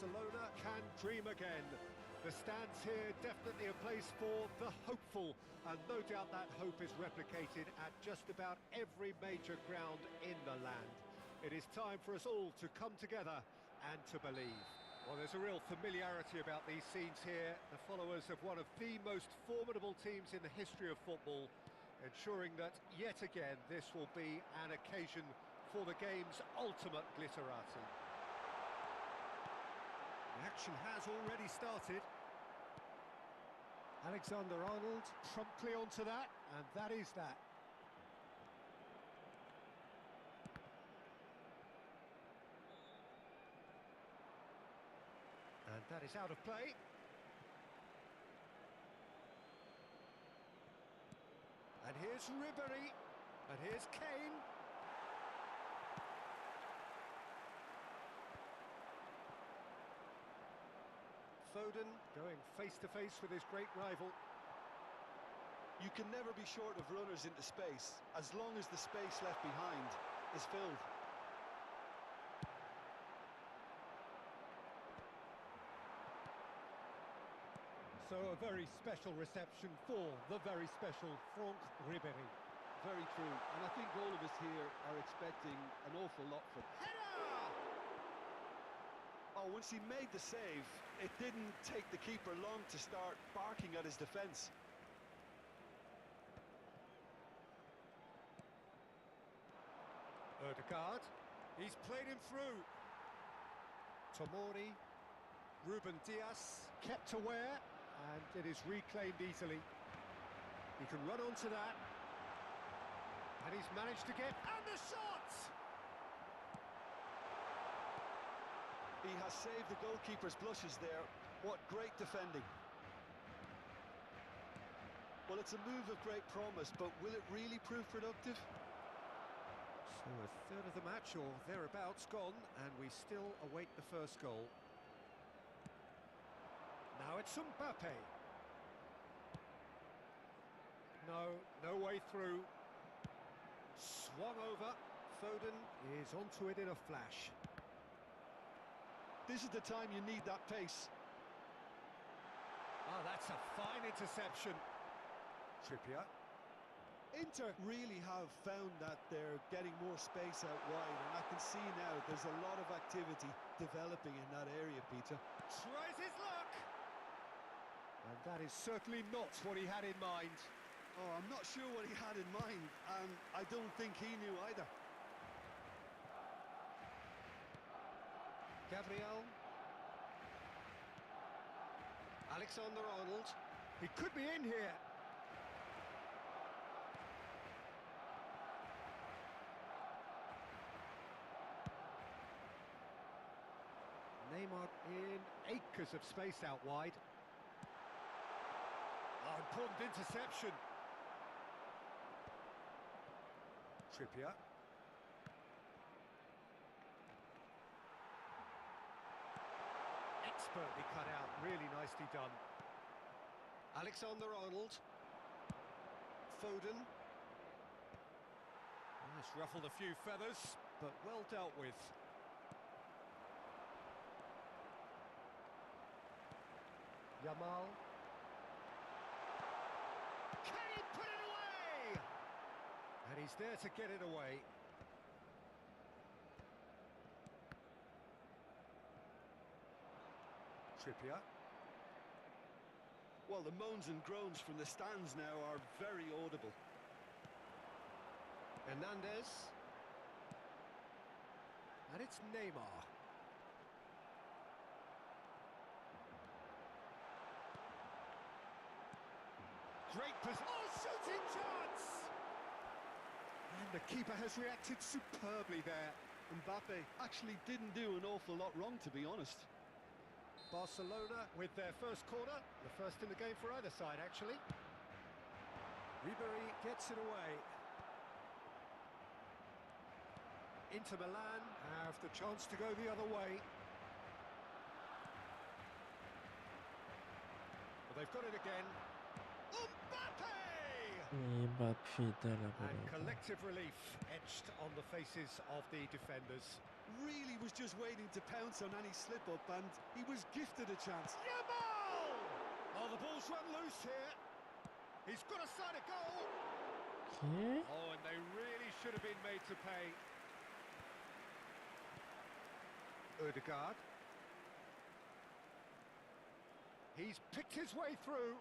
Barcelona can dream again. The stands here definitely a place for the hopeful, and no doubt that hope is replicated at just about every major ground in the land. It is time for us all to come together and to believe. Well, there's a real familiarity about these scenes here, the followers of one of the most formidable teams in the history of football, ensuring that, yet again, this will be an occasion for the game's ultimate glitterati. The action has already started. Alexander-Arnold promptly onto that, and that is that. And that is out of play. And here's Ribery, and here's Kane. Foden going face-to-face with his great rival. You can never be short of runners into space, as long as the space left behind is filled. So a very special reception for the very special Franck Ribery. Very true, and I think all of us here are expecting an awful lot from him. Oh, once he made the save, it didn't take the keeper long to start barking at his defence. Odegaard, he's played him through. Tomori, Ruben Dias, kept aware, and it is reclaimed easily. He can run onto that, and he's managed to get, and the shot! He has saved the goalkeeper's blushes there. What great defending. Well, it's a move of great promise, but will it really prove productive? So a third of the match, or thereabouts, gone, and we still await the first goal. Now it's Mbappe. No way through. Swung over. Foden is onto it in a flash. This is the time you need that pace. Ah, that's a fine interception. Trippier. Inter really have found that they're getting more space out wide, and I can see now there's a lot of activity developing in that area, Peter. Tries his luck! And that is certainly not what he had in mind. Oh, I'm not sure what he had in mind, and I don't think he knew either. Gabriel. Alexander-Arnold. He could be in here. Neymar in acres of space out wide. Oh, important interception. Trippier. Expertly cut out, really nicely done. Alexander-Arnold. Foden. This ruffled a few feathers, but well dealt with. Yamal. Can he put it away? And he's there to get it away. Trippier. Well, the moans and groans from the stands now are very audible. Hernandez. And it's Neymar. Great position. Oh, shooting chance! And the keeper has reacted superbly there. Mbappe actually didn't do an awful lot wrong, to be honest. Barcelona with their first corner, the first in the game for either side, actually. Ribery gets it away. Inter Milan have the chance to go the other way. Well, they've got it again. Mbappe! Mbappé dalla And volata. collective relief etched on the faces of the defenders. really was just waiting to pounce on any slip-up, and he was gifted a chance. Yamal! Oh, the ball's run loose here. He's got a side of goal. ¿Qué? Oh, and they really should have been made to pay. Odegaard. He's picked his way through.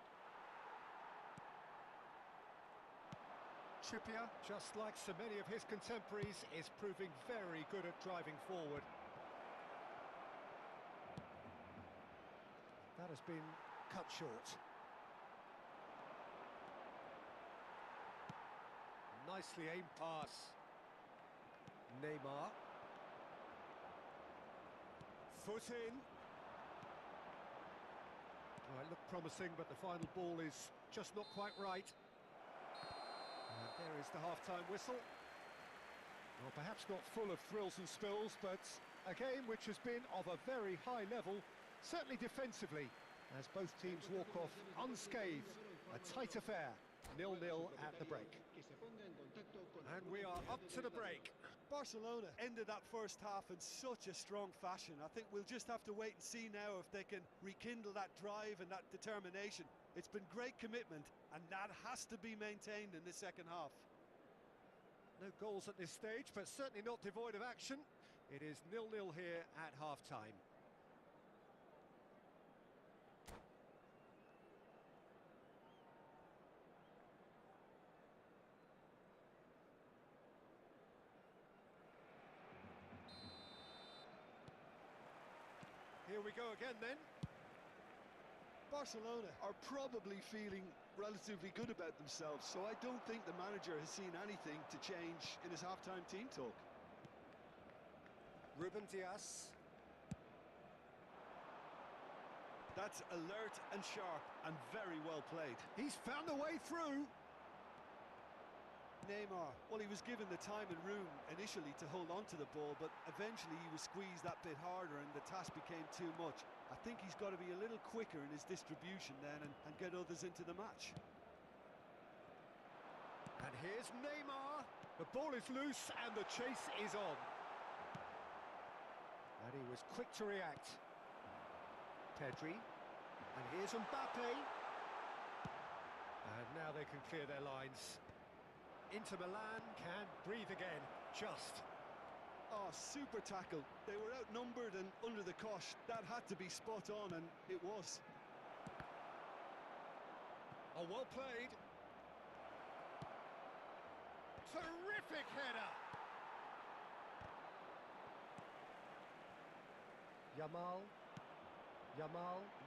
Trippier, just like so many of his contemporaries, is proving very good at driving forward. That has been cut short. Nicely aimed pass. Neymar. Foot in. Oh, it looked promising, but the final ball is just not quite right. And there is the half-time whistle. Well, perhaps not full of thrills and spills, but a game which has been of a very high level, certainly defensively, as both teams walk off unscathed. A tight affair, 0-0 at the break. And we are up to the break. Barcelona ended that first half in such a strong fashion. I think we'll just have to wait and see now if they can rekindle that drive and that determination. It's been great commitment, and that has to be maintained in the second half. No goals at this stage, but certainly not devoid of action. It is 0-0 here at half-time. Here we go again then. Barcelona are probably feeling relatively good about themselves, so I don't think the manager has seen anything to change in his half-time team talk. Ruben Dias. That's alert and sharp and very well played. He's found a way through. Neymar, well, he was given the time and room initially to hold on to the ball, but eventually he was squeezed that bit harder and the task became too much. I think he's got to be a little quicker in his distribution then and get others into the match. And here's Neymar. The ball is loose and the chase is on. And he was quick to react. Pedri. And here's Mbappe. And now they can clear their lines. Inter Milan can breathe again, just. Oh, super tackle. They were outnumbered and under the cosh. That had to be spot on, and it was. Oh, well played. Terrific header. Yamal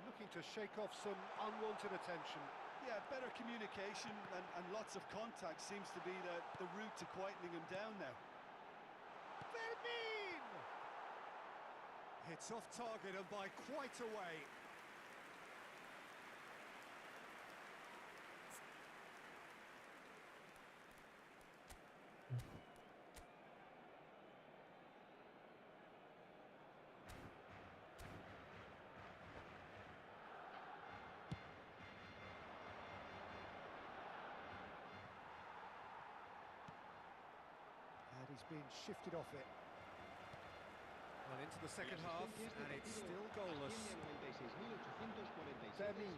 looking to shake off some unwanted attention. Yeah, better communication and lots of contact seems to be the route to quietening him down now. Fermin! Hits off target and by quite a way. He's been shifted off it. Well, into the second half, and it's still goalless. Fermin.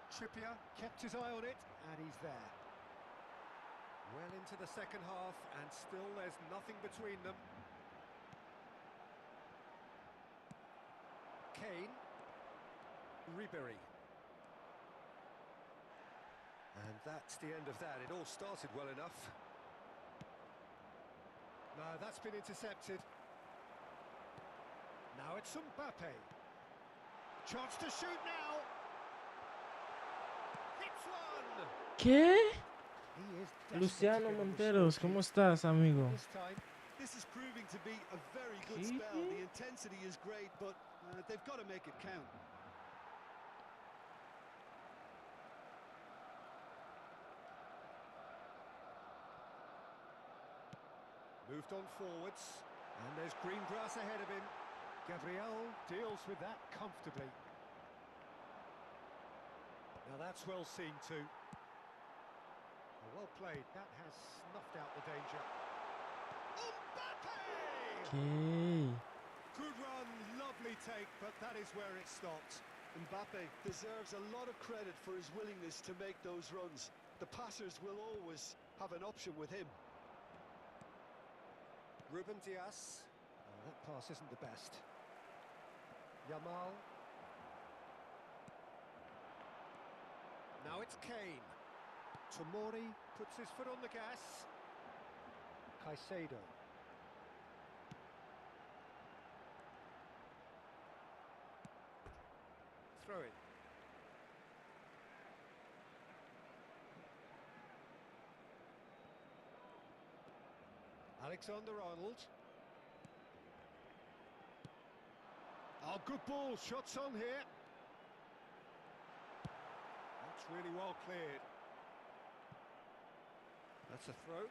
Trippier kept his eye on it, and he's there. Well into the second half, and still there's nothing between them. Kane. Ribery. And that's the end of that. It all started well enough. No, that's been intercepted. Now it's Mbappe. Chance to shoot now. Hits one. ¿Qué? He is Luciano desperate to get on the Monteros, score ¿cómo sheet. estás, amigo? This time, This is proving to be a very good ¿Qué? spell. The intensity is great, but they've got to make it count. moved on forwards, and there's green grass ahead of him. Gabriel deals with that comfortably. Now that's well seen too. Well played, that has snuffed out the danger. Mbappe! Okay. Good run, lovely take, but that is where it stopped. Mbappe deserves a lot of credit for his willingness to make those runs. The passers will always have an option with him. Ruben Dias. Oh, that pass isn't the best. Yamal. Now it's Kane. Tomori puts his foot on the gas. Caicedo. Throw it. Alexander-Arnold. Oh, good ball. Shots on here. That's really well cleared. That's a throw.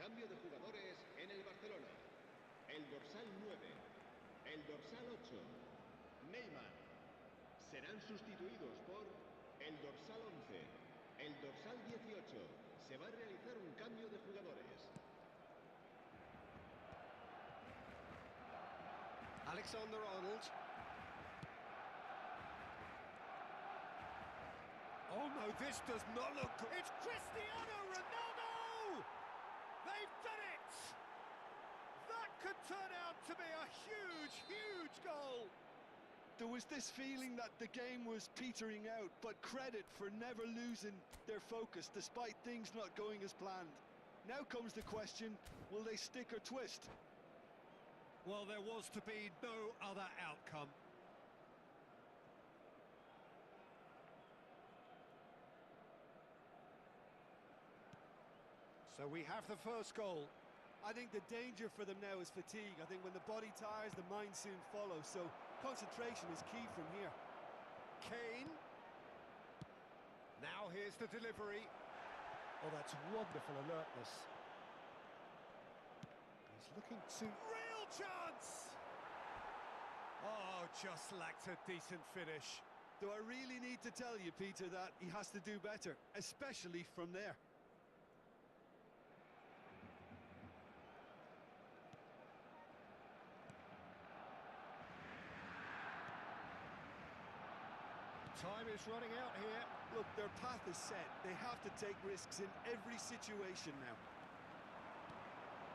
Cambio de jugadores en el Barcelona. El dorsal 9, el dorsal 8, Neymar. Serán sustituidos por el dorsal 11, el dorsal 18. Se va a realizar un cambio de jugadores. Alexander-Arnold. Oh no, this does not look good. It's Cristiano Ronaldo! They've done it! That could turn out to be a huge, huge goal. There was this feeling that the game was petering out, but credit for never losing their focus despite things not going as planned. Now comes the question, will they stick or twist? Well, there was to be no other outcome. So we have the first goal. I think the danger for them now is fatigue. I think when the body tires, the mind soon follows. So concentration is key from here. Kane. Now here's the delivery. Oh, that's wonderful alertness. He's looking to... Real chance! Oh, just lacked a decent finish. Do I really need to tell you, Peter, that he has to do better, especially from there? Time is running out here. Look, their path is set. They have to take risks in every situation now.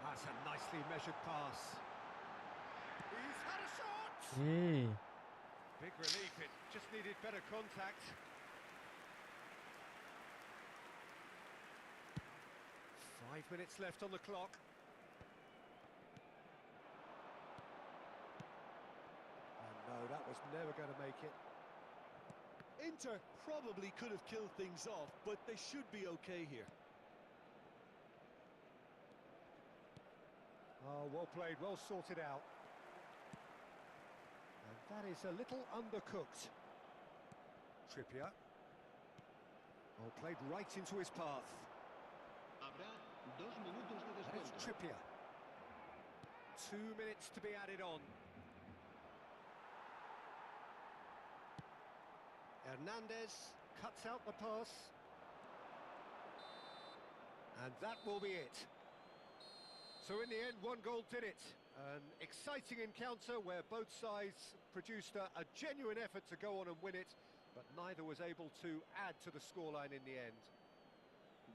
That's a nicely measured pass. He's had a shot! Hey. Big relief, it just needed better contact. 5 minutes left on the clock. And no, that was never going to make it. Inter probably could have killed things off, but they should be okay here. Oh, well played, well sorted out. And that is a little undercooked. Trippier. Oh, played right into his path. Habrá 2 minutos de That's descuento. Trippier. 2 minutes to be added on. Hernandez cuts out the pass. And that will be it. So in the end, one goal did it. An exciting encounter where both sides produced a genuine effort to go on and win it, but neither was able to add to the scoreline in the end.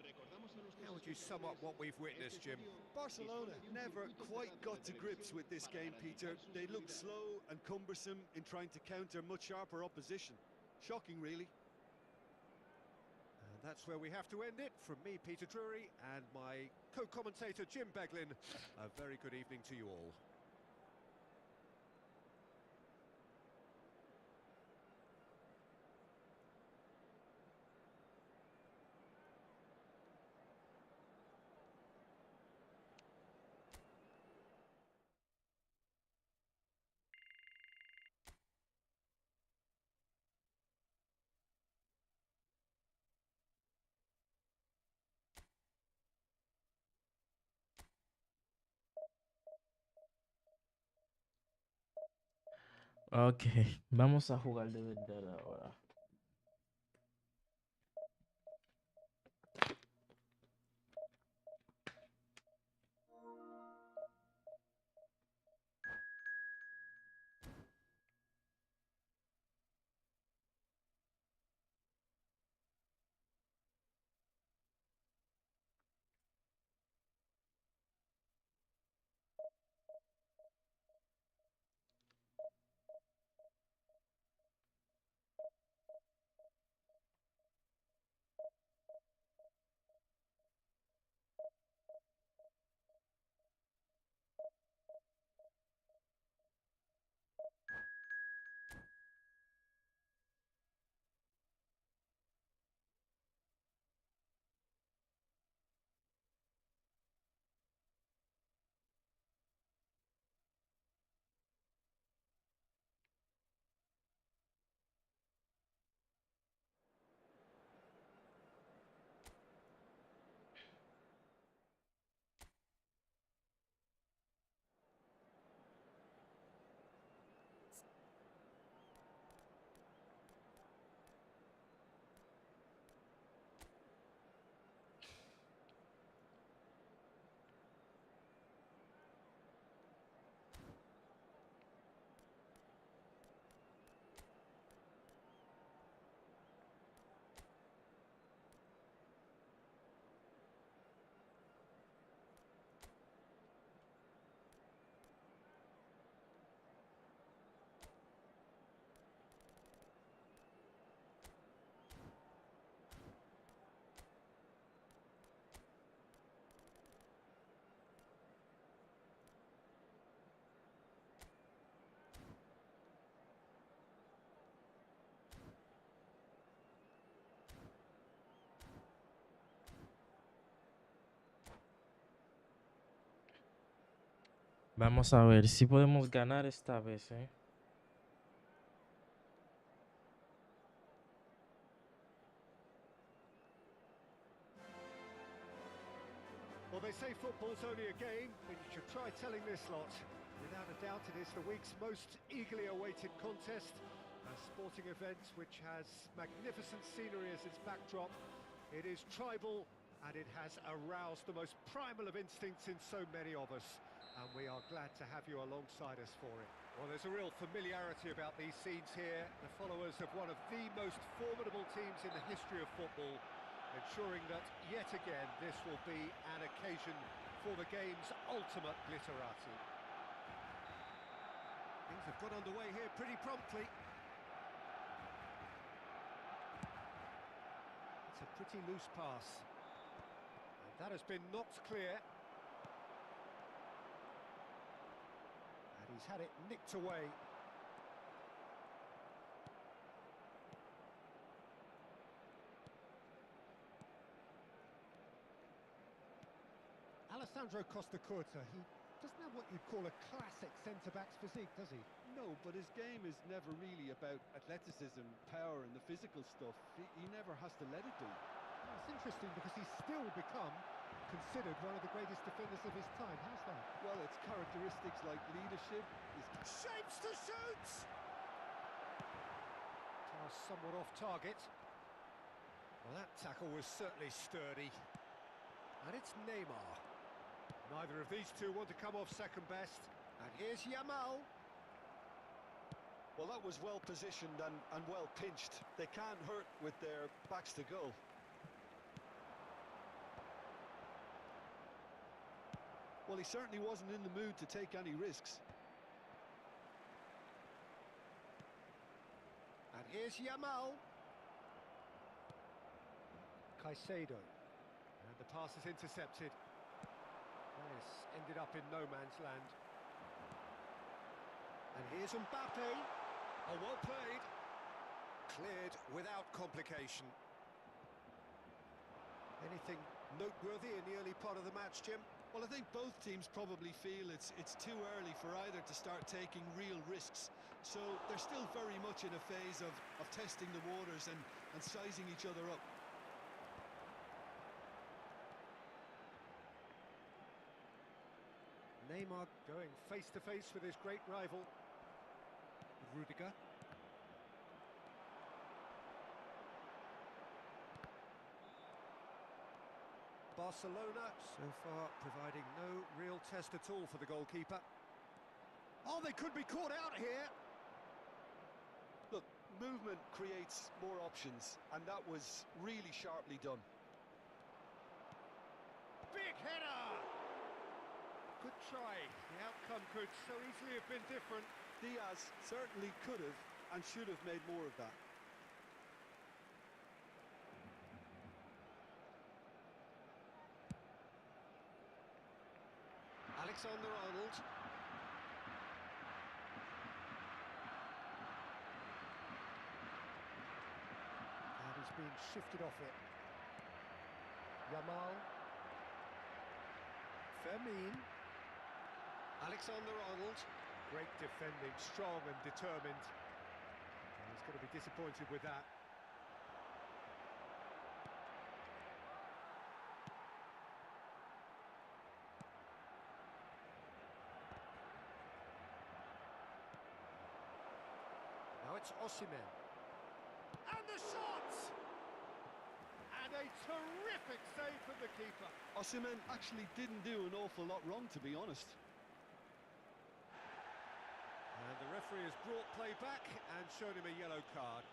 Recordamos a nuestros How would you sum up what we've witnessed, Jim? espectadores, Barcelona never quite got to grips with this game, Peter. They looked slow and cumbersome in trying to counter much sharper opposition. Shocking, really. And that's where we have to end it. From me, Peter Drury, and my co-commentator, Jim Beglin, a very good evening to you all. Ok, vamos a jugar de verdad ahora. Vamos a ver si podemos ganar esta vez, ¿eh? Well, they say football's only a game, but you should try telling this lot. Without a doubt, it is the week's most eagerly awaited contest. A sporting event which has magnificent scenery as its backdrop. It is tribal, and it has aroused the most primal of instincts in so many of us. And we are glad to have you alongside us for it. Well, there's a real familiarity about these scenes here. The followers of one of the most formidable teams in the history of football, ensuring that, yet again, this will be an occasion for the game's ultimate glitterati. Things have got underway here pretty promptly. It's a pretty loose pass. And that has been knocked clear. And he's had it nicked away. Alessandro Costacurta, he doesn't have what you'd call a classic centre-back's physique, does he? No, but his game is never really about athleticism, power and the physical stuff. He never has to let it be. Well, it's interesting because he's still become considered one of the greatest defenders of his time. How's that? Well, it's characteristics like leadership, his Shapes to shoot! Pass somewhat off target. Well, that tackle was certainly sturdy. And it's Neymar. Neither of these two want to come off second best. And here's Yamal. Well, that was well positioned and well pinched. They can't hurt with their backs to goal. Well, he certainly wasn't in the mood to take any risks. And here's Yamal. Caicedo. And the pass is intercepted. This ended up in no man's land. And here's Mbappe. Oh, well played. Cleared without complication. Anything noteworthy in the early part of the match, Jim? Well, I think both teams probably feel it's too early for either to start taking real risks. So they're still very much in a phase of testing the waters and sizing each other up. Neymar going face-to-face with his great rival, Rudiger. Barcelona so far providing no real test at all for the goalkeeper. Oh, they could be caught out here. Look, movement creates more options, and that was really sharply done. Big header! Good try. The outcome could so easily have been different. Diaz certainly could have and should have made more of that. Alexander-Arnold. And he's been shifted off it. Yamal. Fermin. Alexander-Arnold. Great defending, strong and determined. And he's going to be disappointed with that. Now it's Osimhen. And the shot! And a terrific save from the keeper. Osimhen actually didn't do an awful lot wrong, to be honest. And the referee has brought play back and shown him a yellow card.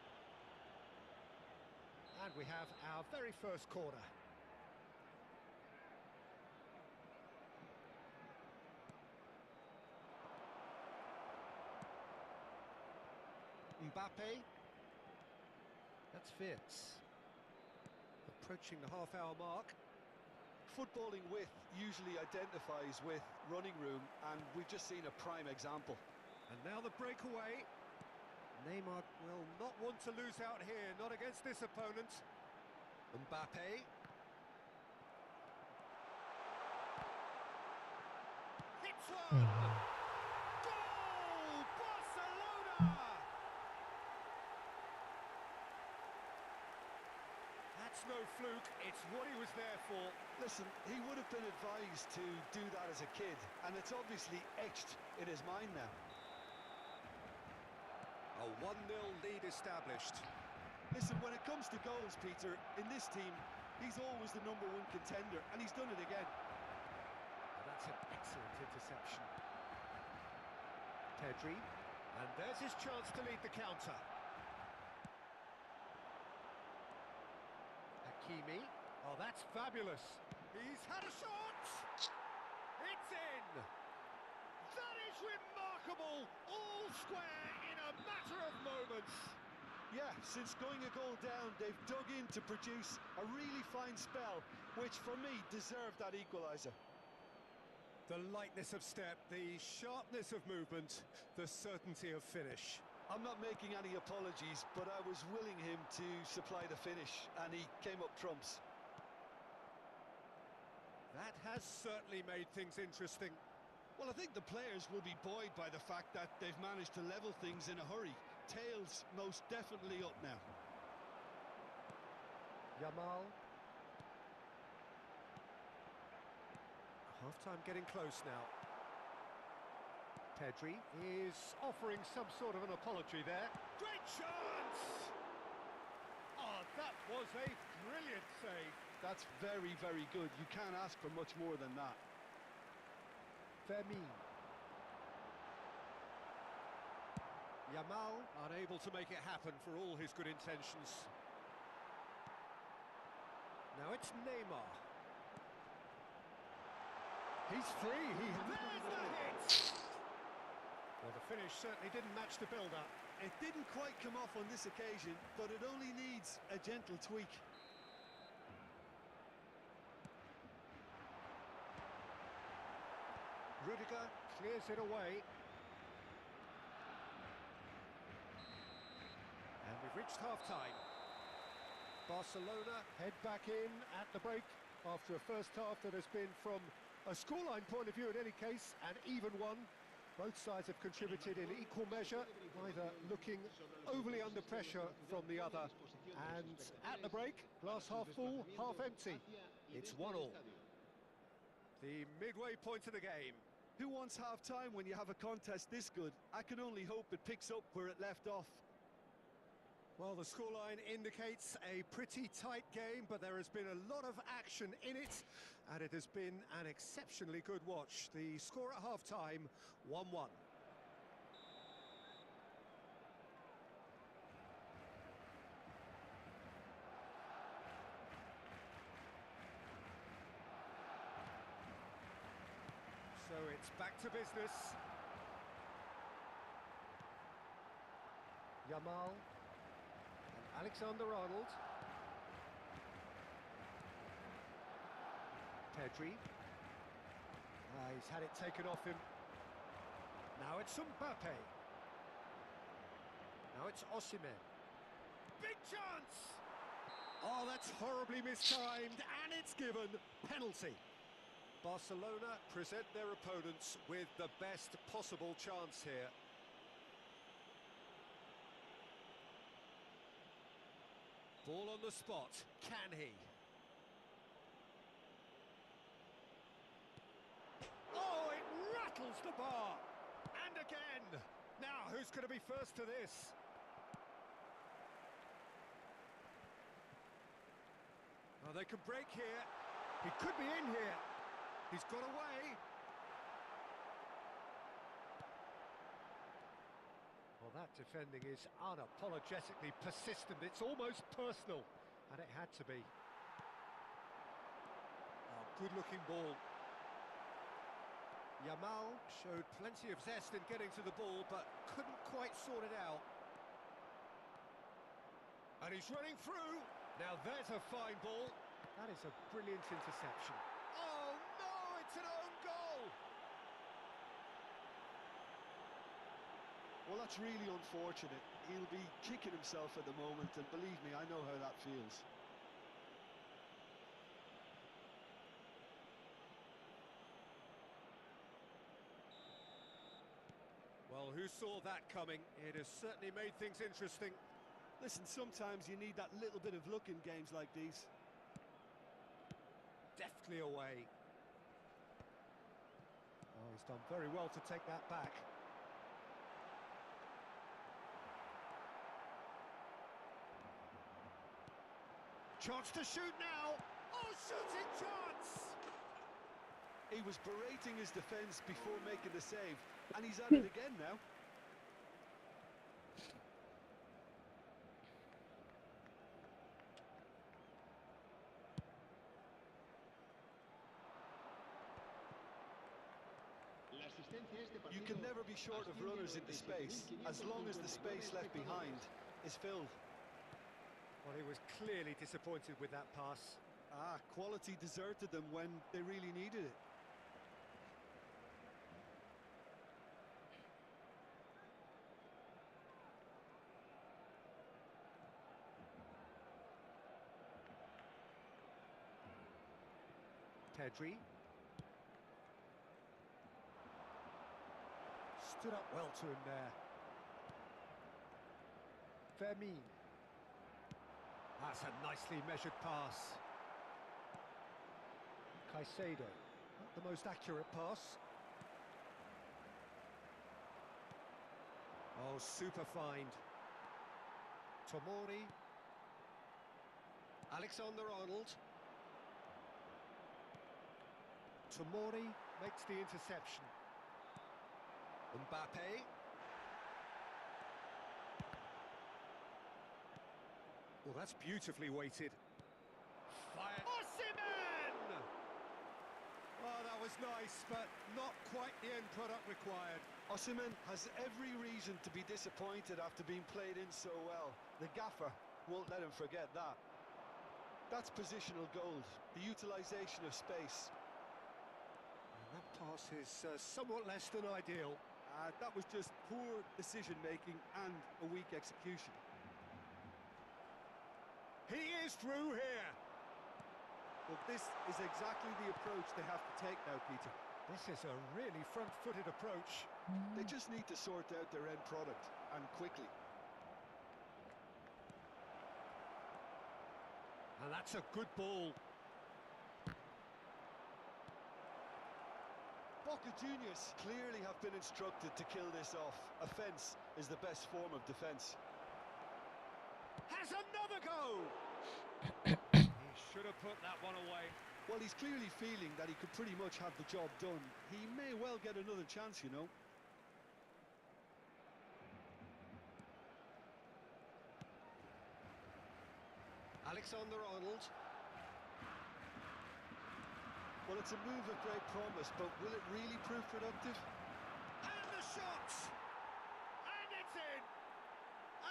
And we have our very first corner. Mbappe. That's fierce. Approaching the half-hour mark. Footballing width usually identifies with running room, and we've just seen a prime example. And now the breakaway. Neymar will not want to lose out here, not against this opponent. Mbappe. Hits one! Goal! Barcelona! That's no fluke, it's what he was there for. Listen, he would have been advised to do that as a kid, and it's obviously etched in his mind now. A 1-0 lead established. Listen, when it comes to goals, Peter, in this team, he's always the #1 contender, and he's done it again. And that's an excellent interception. Pedri, and there's his chance to lead the counter. Hakimi, oh that's fabulous. He's had a shot! It's in! That is remarkable! All square in a matter of moments. Yeah, since going a goal down, they've dug in to produce a really fine spell, which for me deserved that equaliser. The lightness of step, the sharpness of movement, the certainty of finish. I'm not making any apologies, but I was willing him to supply the finish, and he came up trumps. That has certainly made things interesting. Well, I think the players will be buoyed by the fact that they've managed to level things in a hurry. Tails most definitely up now. Yamal. Half-time getting close now. Pedri is offering some sort of an apology there. Great chance! Oh, that was a brilliant save. That's very, very good. You can't ask for much more than that. Fermin. Yamal unable to make it happen for all his good intentions. Now it's Neymar. He's free. There's the hit! Well, the finish certainly didn't match the build-up. It didn't quite come off on this occasion, but it only needs a gentle tweak. Rudiger clears it away. And we've reached half-time. Barcelona head back in at the break after a first half that has been, from a scoreline point of view in any case, an even one. Both sides have contributed in equal measure, neither looking overly under pressure from the other. And at the break, glass half full, half empty. It's 1-1. The midway point of the game. Who wants half-time when you have a contest this good? I can only hope it picks up where it left off. Well, the scoreline indicates a pretty tight game, but there has been a lot of action in it, and it has been an exceptionally good watch. The score at half-time, 1-1. So it's back to business. Yamal. Alexander-Arnold. Pedri. He's had it taken off him. Now it's Mbappe. Now it's Osimhen. Big chance! Oh, that's horribly mistimed, and it's given. Penalty. Barcelona present their opponents with the best possible chance here. Ball on the spot, can he? Oh, it rattles the bar! And again! Now, who's going to be first to this? Oh, they can break here. He could be in here. He's got away. Well, that defending is unapologetically persistent. It's almost personal, and it had to be. Oh, good-looking ball. Yamal showed plenty of zest in getting to the ball, but couldn't quite sort it out. And he's running through. Now there's a fine ball. That is a brilliant interception. Oh, no, it's an own goal! Well, that's really unfortunate. He'll be kicking himself at the moment, and believe me, I know how that feels. Well, who saw that coming? It has certainly made things interesting. Listen, sometimes you need that little bit of luck in games like these. Deftly away. Oh, he's done very well to take that back. Chance to shoot now. Oh, shooting chance! He was berating his defence before making the save, and he's at it again now. You can never be short of runners into space, as long as the space left behind is filled. Well, he was clearly disappointed with that pass. Quality deserted them when they really needed it. Pedri. Stood up well to him there. Fermin. That's a nicely measured pass. Caicedo. Not the most accurate pass. Oh, super find. Tomori. Alexander-Arnold. Tomori makes the interception. Mbappe. Well, that's beautifully weighted. Fire. Osimhen! Oh, that was nice, but not quite the end product required. Osimhen has every reason to be disappointed after being played in so well. The gaffer won't let him forget that. That's positional gold, the utilisation of space. And that pass is somewhat less than ideal. That was just poor decision-making and a weak execution. He is through here. Well, this is exactly the approach they have to take now, Peter. This is a really front-footed approach. They just need to sort out their end product, and quickly. And that's a good ball. Boca Juniors clearly have been instructed to kill this off. Offence is the best form of defence. Has another go! He should have put that one away. Well, he's clearly feeling that he could pretty much have the job done. He may well get another chance, you know. Alexander-Arnold. Well, it's a move of great promise, but will it really prove productive? And the shot! And it's in!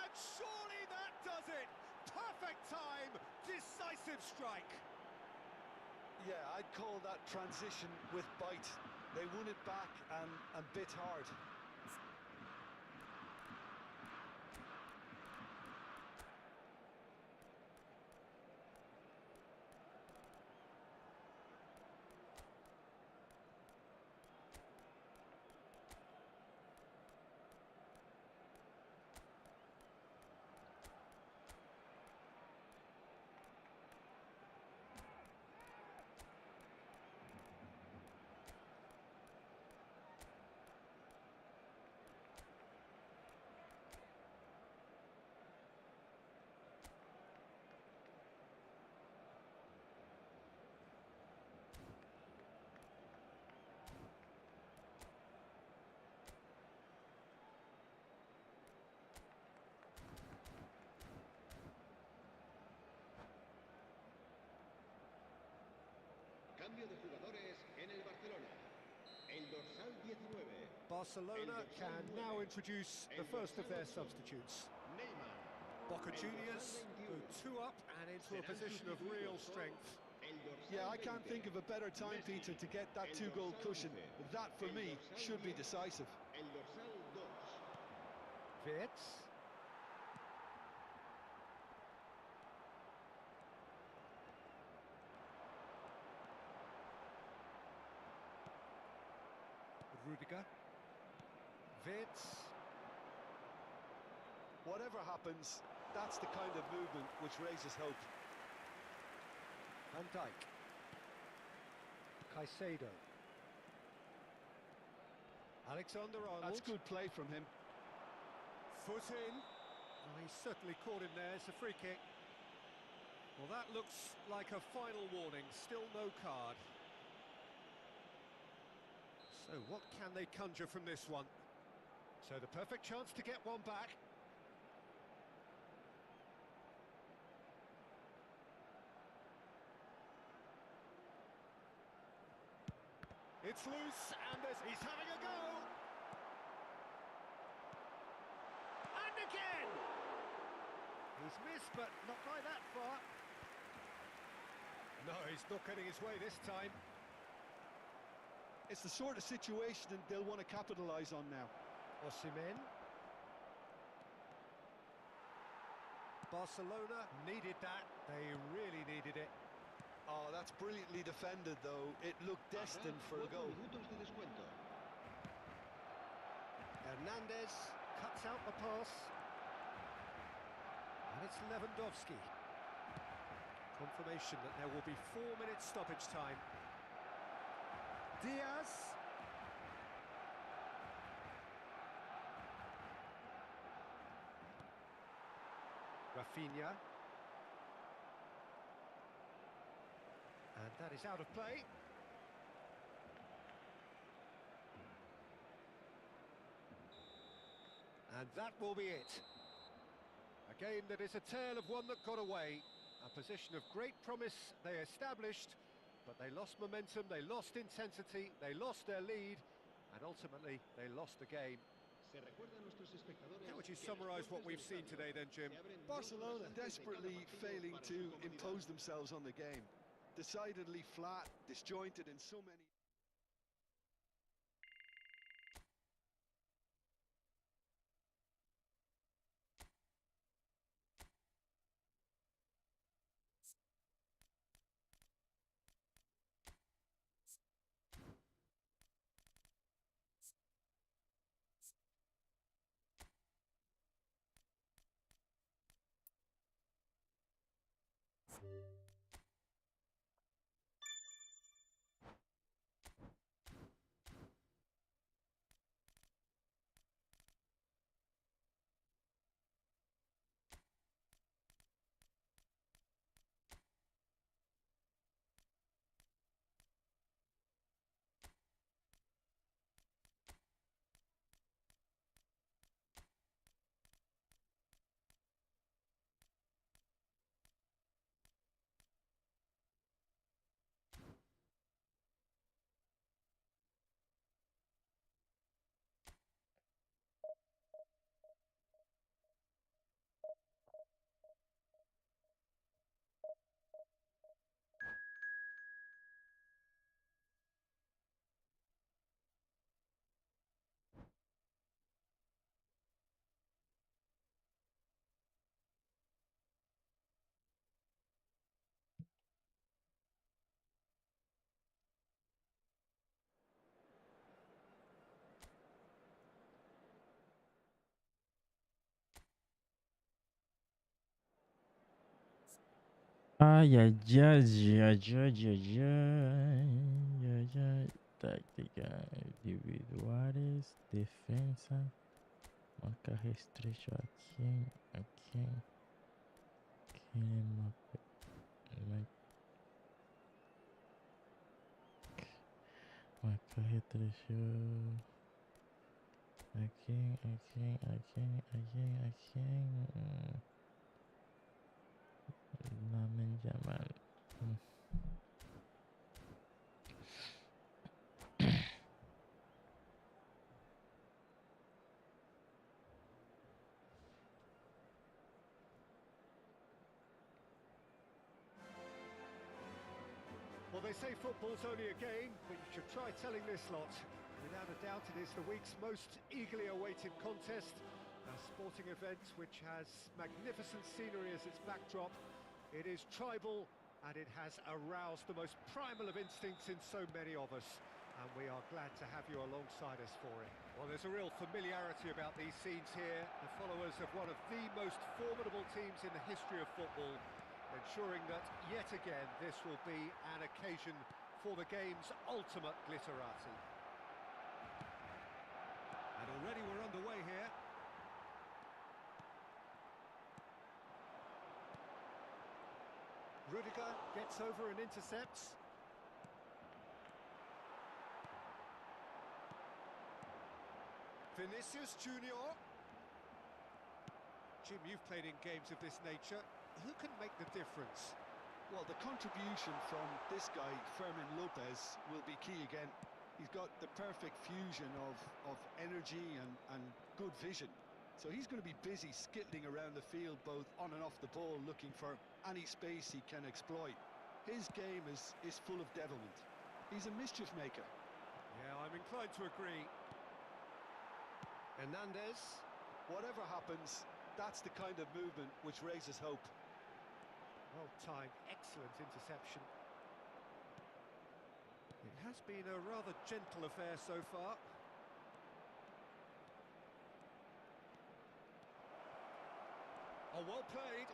And surely that does it! Perfect time! Decisive strike! Yeah, I'd call that transition with bite. They won it back and bit hard. Cambio de jugadores en el Barcelona. El dorsal 19. Barcelona can now introduce the first of their substitutes. Neymar. Boca Juniors go 2 up and into a position of real strength. Yeah, I can't think of a better time, Peter, to get that 2-goal cushion. That, for me, should be decisive. El dorsal 2. Wirtz. Rudiger. Wirtz. Whatever happens, that's the kind of movement which raises hope. Van Dijk. Caicedo. Alexander-Arnold. That's good play from him. Foot in. Oh, he's certainly caught him there. It's a free kick. Well, that looks like a final warning. Still no card. So what can they conjure from this one? So the perfect chance to get one back. It's loose, and he's having a go. And again! He's missed, but not by that far. No, he's not getting his way this time. It's the sort of situation that they'll want to capitalise on now. Osimhen. Barcelona needed that. They really needed it. Oh, that's brilliantly defended, though. It looked destined for a goal. Minutos de descuento. Hernandez cuts out the pass. And it's Lewandowski. Confirmation that there will be 4 minutes stoppage time. Diaz. Rafinha. And that is out of play. And that will be it. A game that is a tale of one that got away. A position of great promise they established, but they lost momentum, they lost intensity, they lost their lead, and ultimately they lost the game. How would you summarise what we've seen today then, Jim? Barcelona desperately failing to impose themselves on the game. Decidedly flat, disjointed in so many... Ay, ay, ay, ay, ay, ay, ay, ay. Táctica, individuales, defensa, marcaje estrecho. ¿A quién? ¿A quién? ¿Quién marcaje estrecho. ¿A quién? ¿A quién? ¿A quién? ¿A quién? ¿A quién? Lamen Yamal. Well, they say football's only a game, but you should try telling this lot. Without a doubt, it is the week's most eagerly awaited contest, a sporting event which has magnificent scenery as its backdrop. It is tribal, and it has aroused the most primal of instincts in so many of us, and we are glad to have you alongside us for it. Well, there's a real familiarity about these scenes here, the followers of one of the most formidable teams in the history of football, ensuring that, yet again, this will be an occasion for the game's ultimate glitterati. And already we're underway here. Rudiger gets over and intercepts. Vinicius Junior. Jim, you've played in games of this nature. Who can make the difference? Well, the contribution from this guy, Fermin Lopez, will be key again. He's got the perfect fusion of energy and good vision. So he's going to be busy skittling around the field, both on and off the ball, looking for any space he can exploit. His game is full of devilment. He's a mischief maker. Yeah, I'm inclined to agree. Hernandez. Whatever happens, that's the kind of movement which raises hope. Well timed, excellent interception. It has been a rather gentle affair so far. Oh, well played.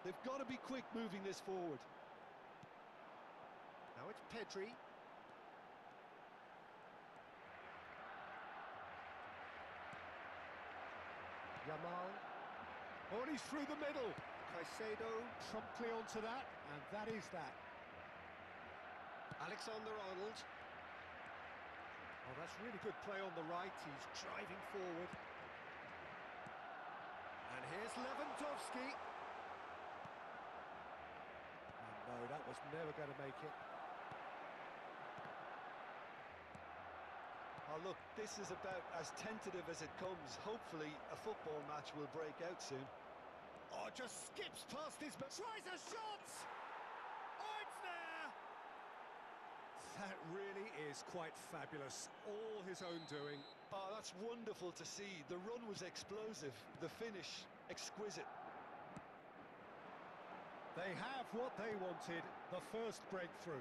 They've got to be quick moving this forward. Now it's Pedri. Yamal. Oh, and he's through the middle. Caicedo promptly onto that, and that is that. Alexander-Arnold. Oh, that's really good play on the right. He's driving forward. And here's Lewandowski. And that was never going to make it. Oh, look, this is about as tentative as it comes. Hopefully, a football match will break out soon. Oh, just skips past his... Tries a shot! Oh, it's there! That really is quite fabulous. All his own doing. Oh, that's wonderful to see. The run was explosive. The finish, exquisite. They have what they wanted, the first breakthrough.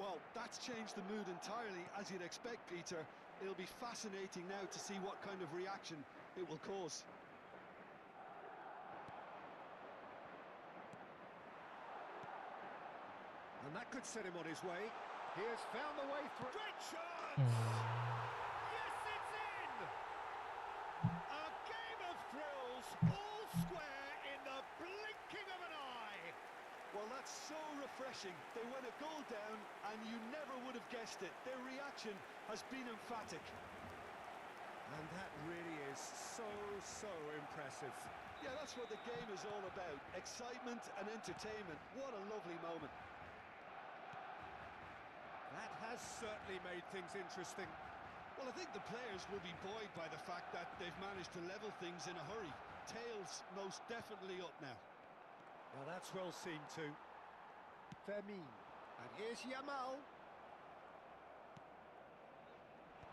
Well, that's changed the mood entirely, as you'd expect, Peter. It'll be fascinating now to see what kind of reaction it will cause. And that could set him on his way. He has found the way through. Great shot! Yes, it's in! A game of thrills, all square in the blinking of an eye. Well, that's so refreshing. They went a goal down, and you never would have guessed it. Their reaction has been emphatic. And that really is so impressive. Yeah, that's what the game is all about. Excitement and entertainment. What a lovely moment. That has certainly made things interesting. Well, I think the players will be buoyed by the fact that they've managed to level things in a hurry. Tails most definitely up now. Well, that's well seen too. Fermin. And here's Yamal.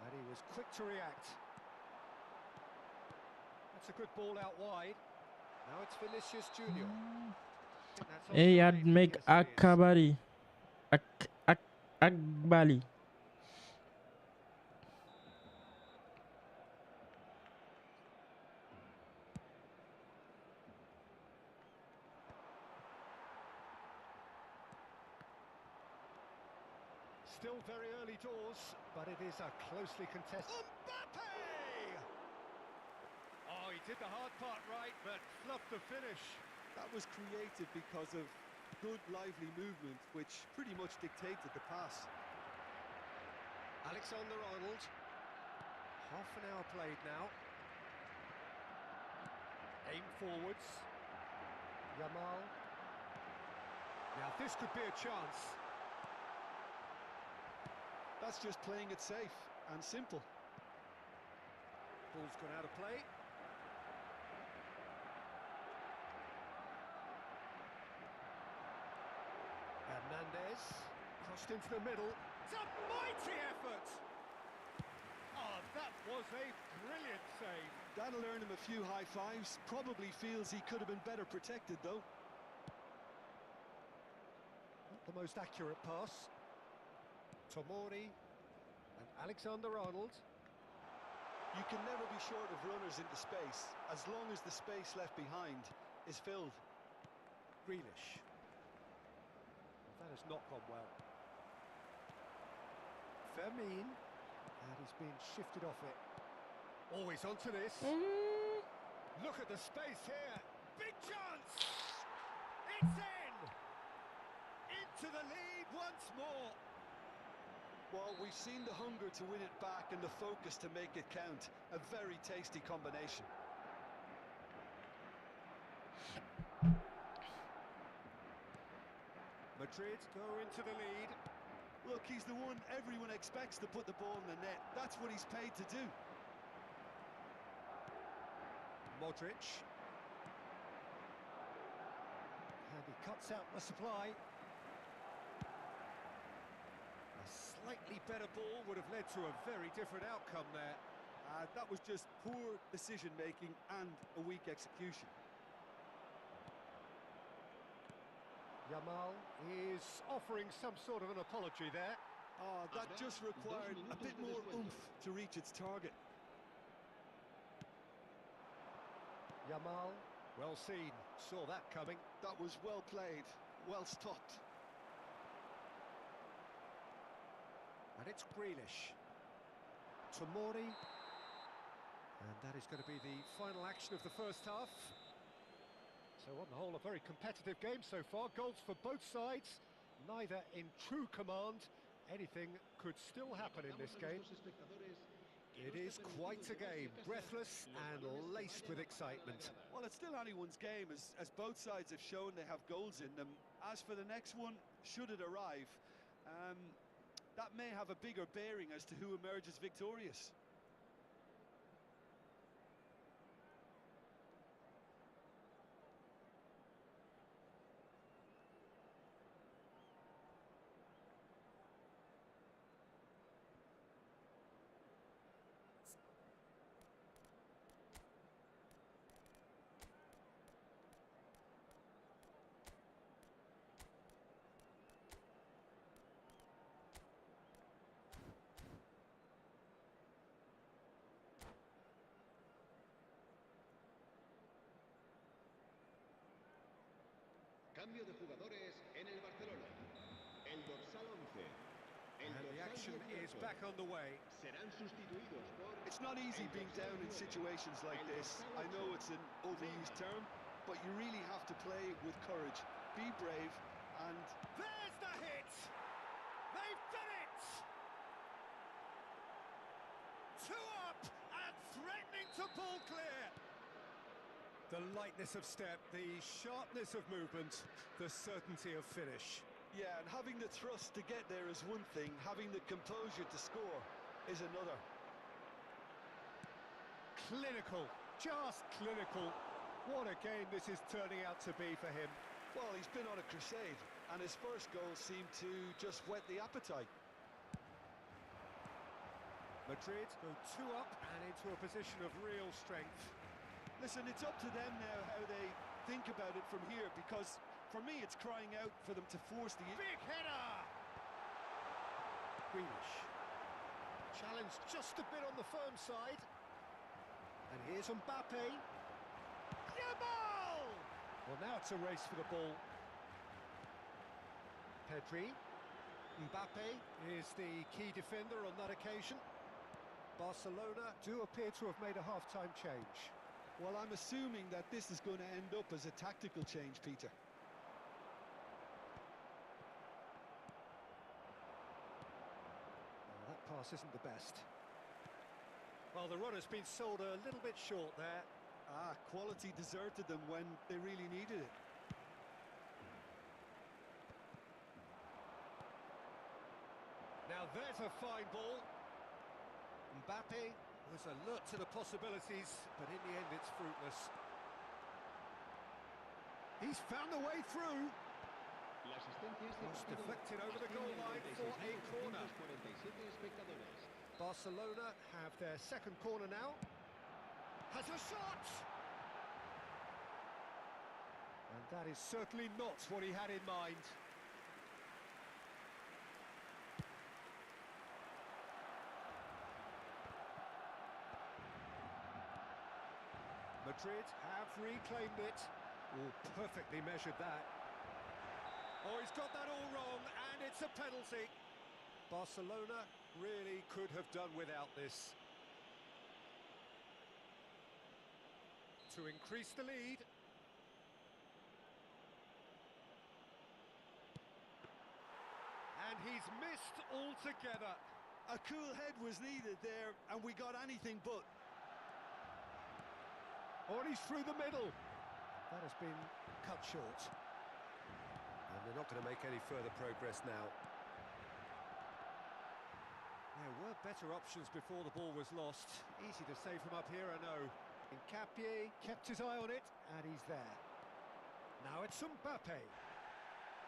And he was quick to react. That's a good ball out wide. Now it's Vinicius Junior. I'd make Akabari. Akbali. Still very early doors, but it is a closely contested... Mbappe! Oh, he did the hard part right, but fluffed the finish. That was created because of good, lively movement, which pretty much dictated the pass. Alexander-Arnold. Half an hour played now. Aim forwards. Yamal. Now this could be a chance. That's just playing it safe and simple. Ball's gone out of play. Hernandez crossed into the middle. It's a mighty effort! Oh, that was a brilliant save. That'll earn him a few high fives. Probably feels he could have been better protected, though. Not the most accurate pass. Tomori and Alexander-Arnold. You can never be short of runners into space, as long as the space left behind is filled. Grealish. That has not gone well. Fermin. And he's been shifted off it. Always onto this. Look at the space here. Big chance! It's in! Into the lead once more. Well, we've seen the hunger to win it back and the focus to make it count. A very tasty combination. Madrid go into the lead. Look, he's the one everyone expects to put the ball in the net. That's what he's paid to do. Modric. And he cuts out the supply. A slightly better ball would have led to a very different outcome there. That was just poor decision-making and a weak execution. Yamal is offering some sort of an apology there. Oh, that just required a bit more oomph to reach its target. Yamal, well seen, saw that coming. That was well played, well stopped. And it's Grealish. Tomori. And that is going to be the final action of the first half. So on the whole, a very competitive game so far. Goals for both sides, neither in true command. Anything could still happen in this game. It is quite a game, breathless and laced with excitement. Well, it's still anyone's game, as both sides have shown they have goals in them, As for the next one, should it arrive, that may have a bigger bearing as to who emerges victorious. Cambio de jugadores en el Barcelona. El dorsal 11. El And the dorsal action is 18. back underway. Serán sustituidos por... It's not easy being down in situations like this. I know it's an overused term, but you really have to play with courage. Be brave and... There's the hit! They've done it! Two up and threatening to pull clear. The lightness of step, the sharpness of movement, the certainty of finish. Yeah, and having the thrust to get there is one thing, having the composure to score is another. Clinical, just clinical. What a game this is turning out to be for him. Well, he's been on a crusade, and his first goal seemed to just whet the appetite. Madrid go two up and into a position of real strength. Listen, it's up to them now how they think about it from here, because for me it's crying out for them to force the... Big header! Greenish. Challenged just a bit on the firm side. And here's Mbappe. Yamal! Well, now it's a race for the ball. Pedri. Mbappe is the key defender on that occasion. Barcelona do appear to have made a half-time change. Well, I'm assuming that this is going to end up as a tactical change, Peter. Well, that pass isn't the best. Well, the run has been sold a little bit short there. Quality deserted them when they really needed it. Now there's a fine ball. Mbappe was alert to the possibilities, but in the end it's fruitless. He's found a way through. It's deflected over the goal line for a corner. Barcelona have their second corner now. Has a shot! And that is certainly not what he had in mind. Madrid have reclaimed it. Oh, perfectly measured that. Oh, he's got that all wrong, and it's a penalty. Barcelona really could have done without this. To increase the lead. And he's missed altogether. A cool head was needed there, and we got anything but. Oh, and he's through the middle. That has been cut short. And they're not going to make any further progress now. There were better options before the ball was lost. Easy to say from up here, I know. Nkapie kept his eye on it, and he's there. Now it's Mbappe.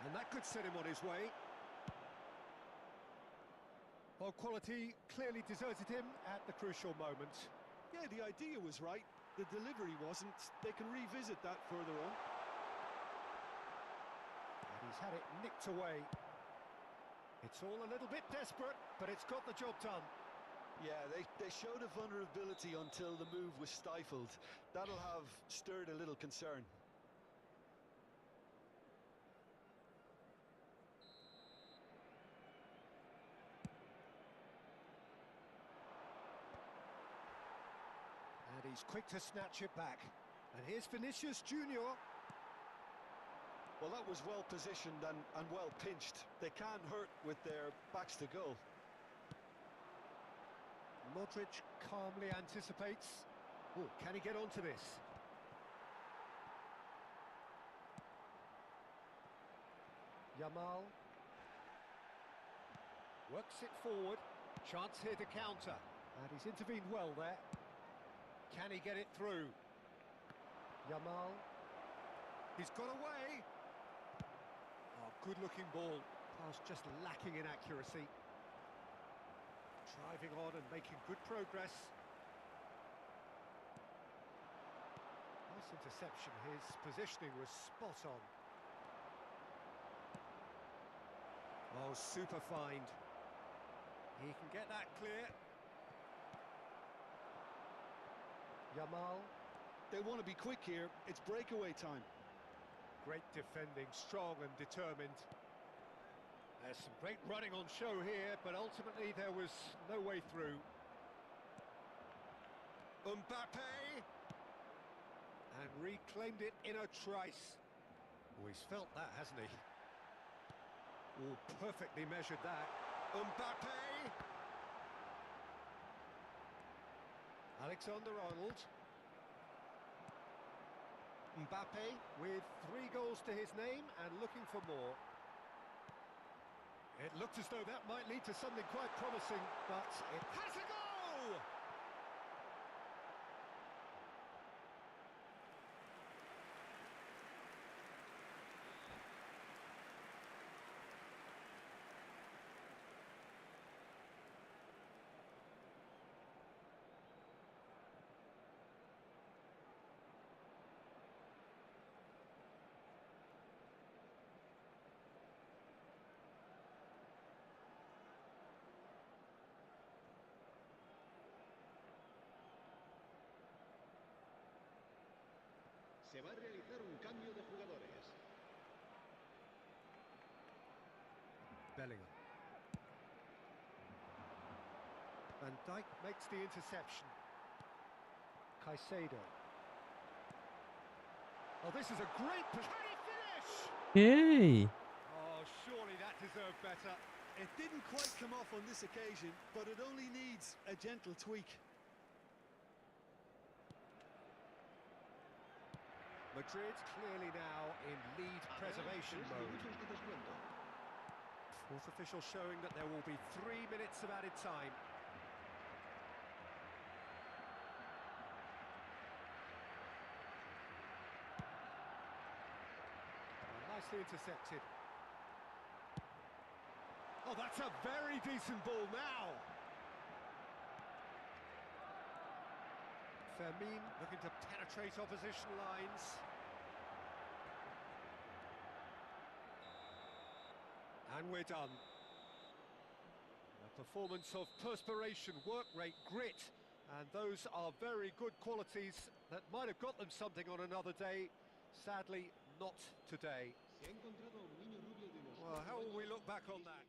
And that could set him on his way. Well, quality clearly deserted him at the crucial moment. Yeah, the idea was right. The delivery wasn't. They can revisit that further on. And he's had it nicked away. It's all a little bit desperate, but it's got the job done. Yeah, they showed a vulnerability until the move was stifled. That'll have stirred a little concern. And he's quick to snatch it back. And here's Vinicius Junior. Well, that was well positioned and well pinched. They can't hurt with their backs to goal. Modric calmly anticipates. Oh, can he get onto this? Yamal. Works it forward. Chance here to counter. And he's intervened well there. Can he get it through? Yamal. He's got away. Oh, good-looking ball. Pass just lacking in accuracy. Driving on and making good progress. Nice interception. His positioning was spot on. Oh, super find. He can get that clear. Yamal. They want to be quick here. It's breakaway time. Great defending, strong and determined. There's some great running on show here, but ultimately there was no way through. Mbappe! And reclaimed it in a trice. Oh, he's felt that, hasn't he? Oh, perfectly measured that. Mbappe! Alexander-Arnold. Mbappe with 3 goals to his name and looking for more. It looked as though that might lead to something quite promising, but it has a goal! Se va a realizar un cambio de jugadores. Bellingham. Van Dijk makes the interception. Caicedo. Oh, this is a great... Can he finish? Okay. Oh, surely that deserved better. It didn't quite come off on this occasion, but it only needs a gentle tweak. Madrid clearly now in lead preservation mode. Fourth official showing that there will be 3 minutes of added time. Nicely intercepted. Oh, that's a very decent ball now. Fermin looking to penetrate opposition lines. And we're done. A performance of perspiration, work rate, grit, and those are very good qualities that might have got them something on another day. Sadly, not today. Well, how will we look back on that?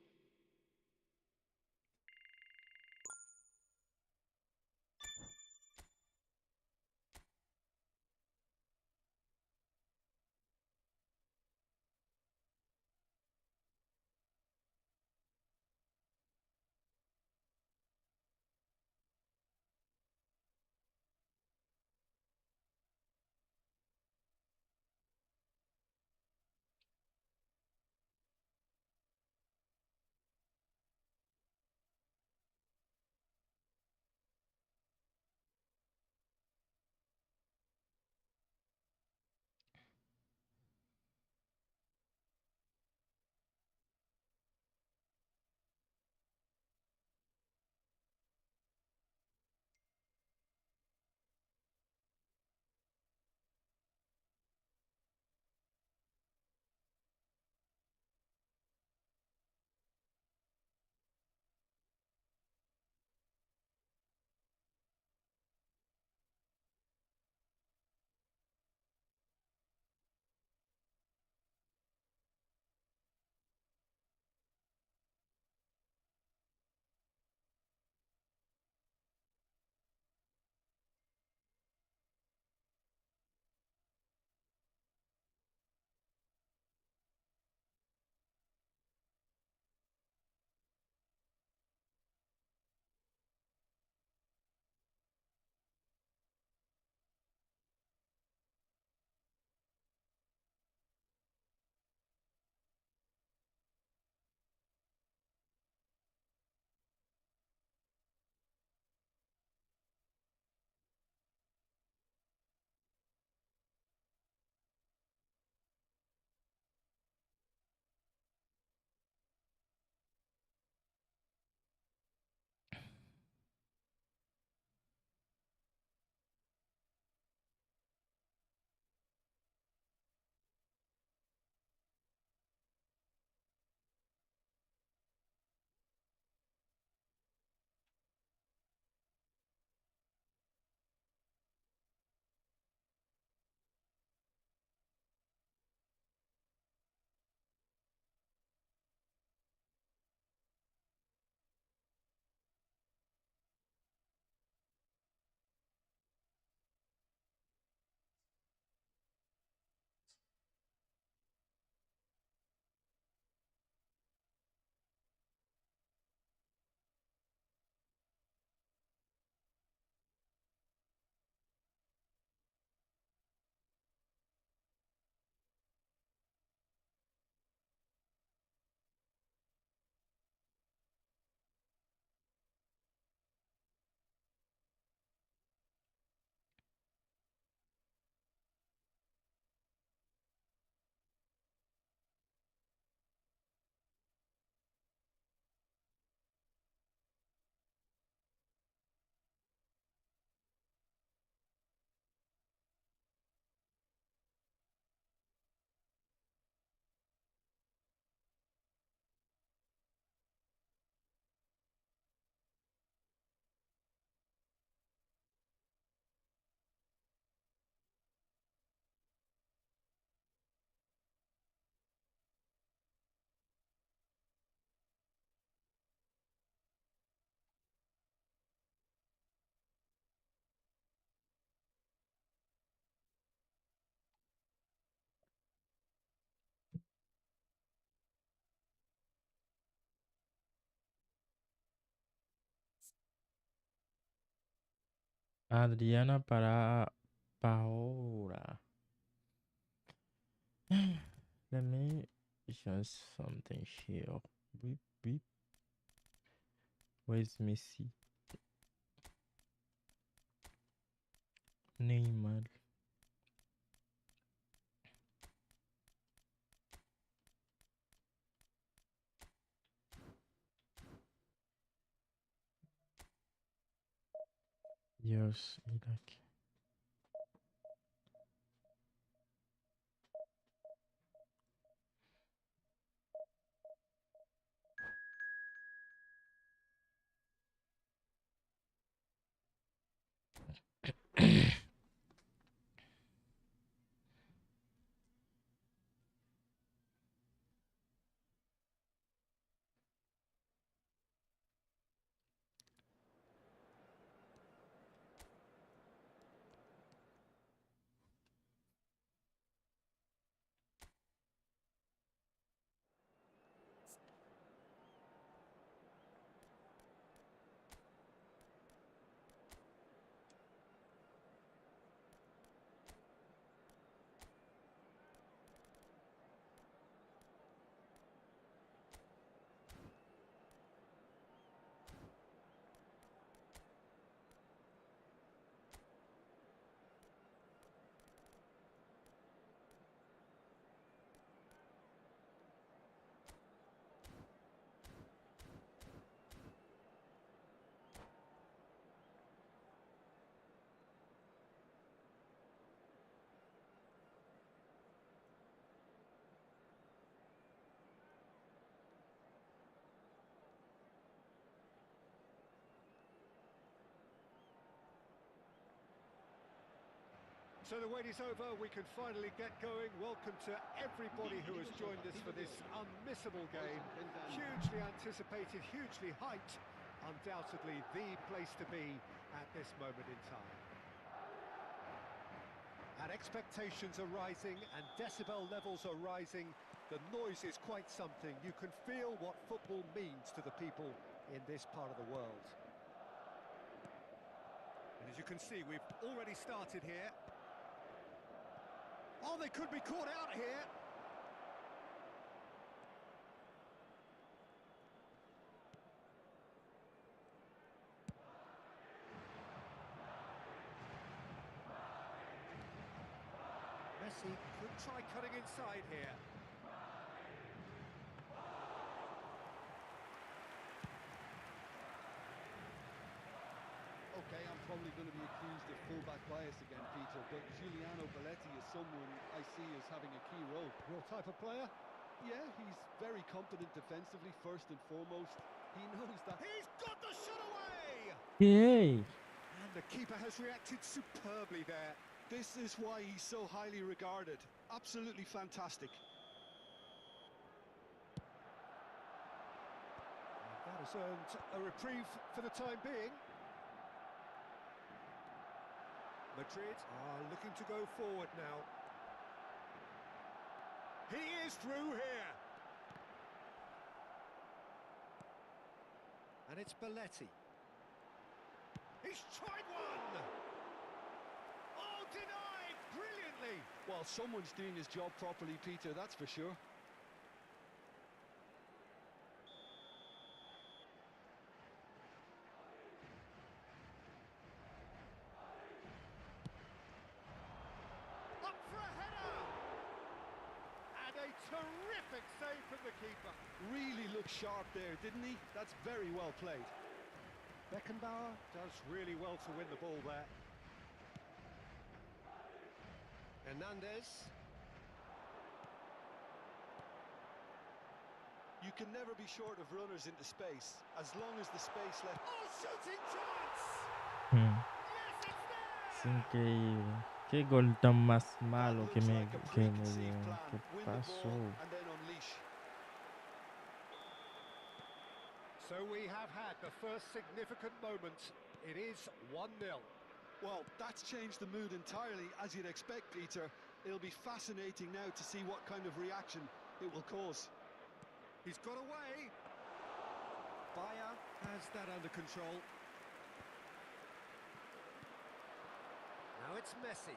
Adriana para Paola. Let me just something here. Beep, beep. Where's Messi? Neymar. Yes, Iraq. So the wait is over, we can finally get going. Welcome to everybody who has joined us for this unmissable game. Hugely anticipated, hugely hyped. Undoubtedly the place to be at this moment in time. And expectations are rising and decibel levels are rising. The noise is quite something. You can feel what football means to the people in this part of the world. And as you can see, we've already started here. Oh, they could be caught out here. Messi could try cutting inside here. Okay, I'm probably going to be accused of fullback bias again, Peter, but Giuliano Belletti is someone I see as having a key role. Your type of player? Yeah, he's very competent defensively, first and foremost. He knows that. He's got the shot away! Yay! And the keeper has reacted superbly there. This is why he's so highly regarded. Absolutely fantastic. That has earned a reprieve for the time being. Madrid are looking to go forward now. He is through here. And it's Belletti. He's tried one! Oh, denied! Brilliantly! Well, someone's doing his job properly, Peter, that's for sure. Up for a header! And a terrific save from the keeper. Really looked sharp there, didn't he? That's very well played. Beckenbauer does really well to win the ball there. Hernandez. You can never be short of runners into space, as long as the space left. Oh, shooting chance! Hmm. Yes, it's there! Es increíble. Qué gol tan más malo That que looks me, like a que me preconceived dio. plan. ¿Qué Win the pasó? ball and then unleash. So we have had the first significant moment. It is 1-0. Well, that's changed the mood entirely, as you'd expect, Peter. It'll be fascinating now to see what kind of reaction it will cause. He's got away. Bayer has that under control. Now it's Messi.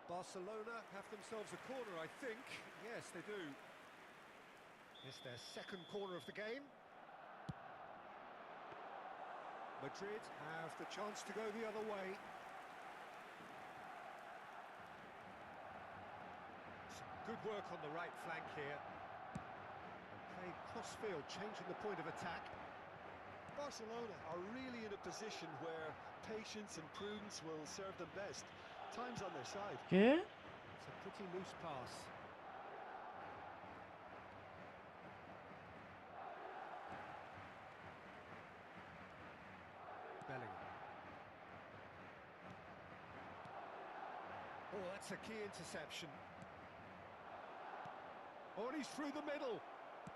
Barcelona have themselves a corner, I think. Yes, they do. It's their second corner of the game. Madrid have the chance to go the other way. Some good work on the right flank here. And play cross-field, changing the point of attack. Barcelona are really in a position where patience and prudence will serve them best. Time's on their side. ¿Qué? It's a pretty loose pass. Bellingham. Oh, that's a key interception. Oh, and he's through the middle.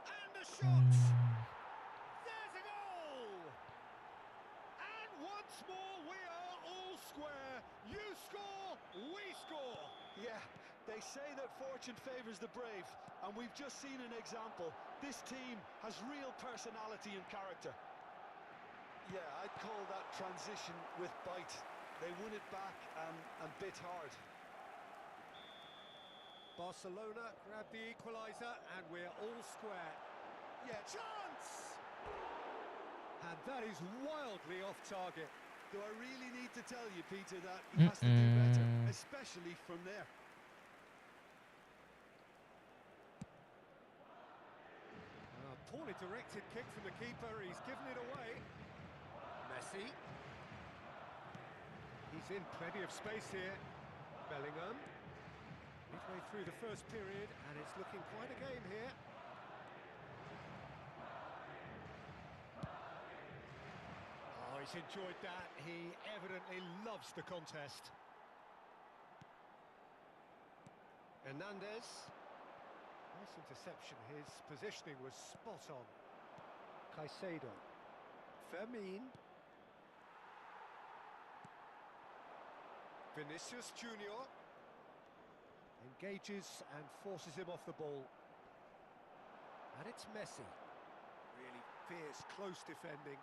And the shot! There's a goal! And once more we are all square. You score, we score. Yeah, they say that fortune favours the brave, and we've just seen an example. This team has real personality and character. Yeah, I'd call that transition with bite. They won it back and bit hard. Barcelona grab the equaliser, and we're all square. Yeah, Chance! And that is wildly off target. do I really need to tell you, Peter, that he has to do better, especially from there? Poorly directed kick from the keeper, he's given it away. Messi. He's in plenty of space here. Bellingham. Midway through the first period, and it's looking quite a game here. Oh, he's enjoyed that. He evidently loves the contest. Hernandez. Nice interception. His positioning was spot on. Caicedo. Fermin. Vinicius Junior engages and forces him off the ball. And it's Messi. Really fierce, close defending.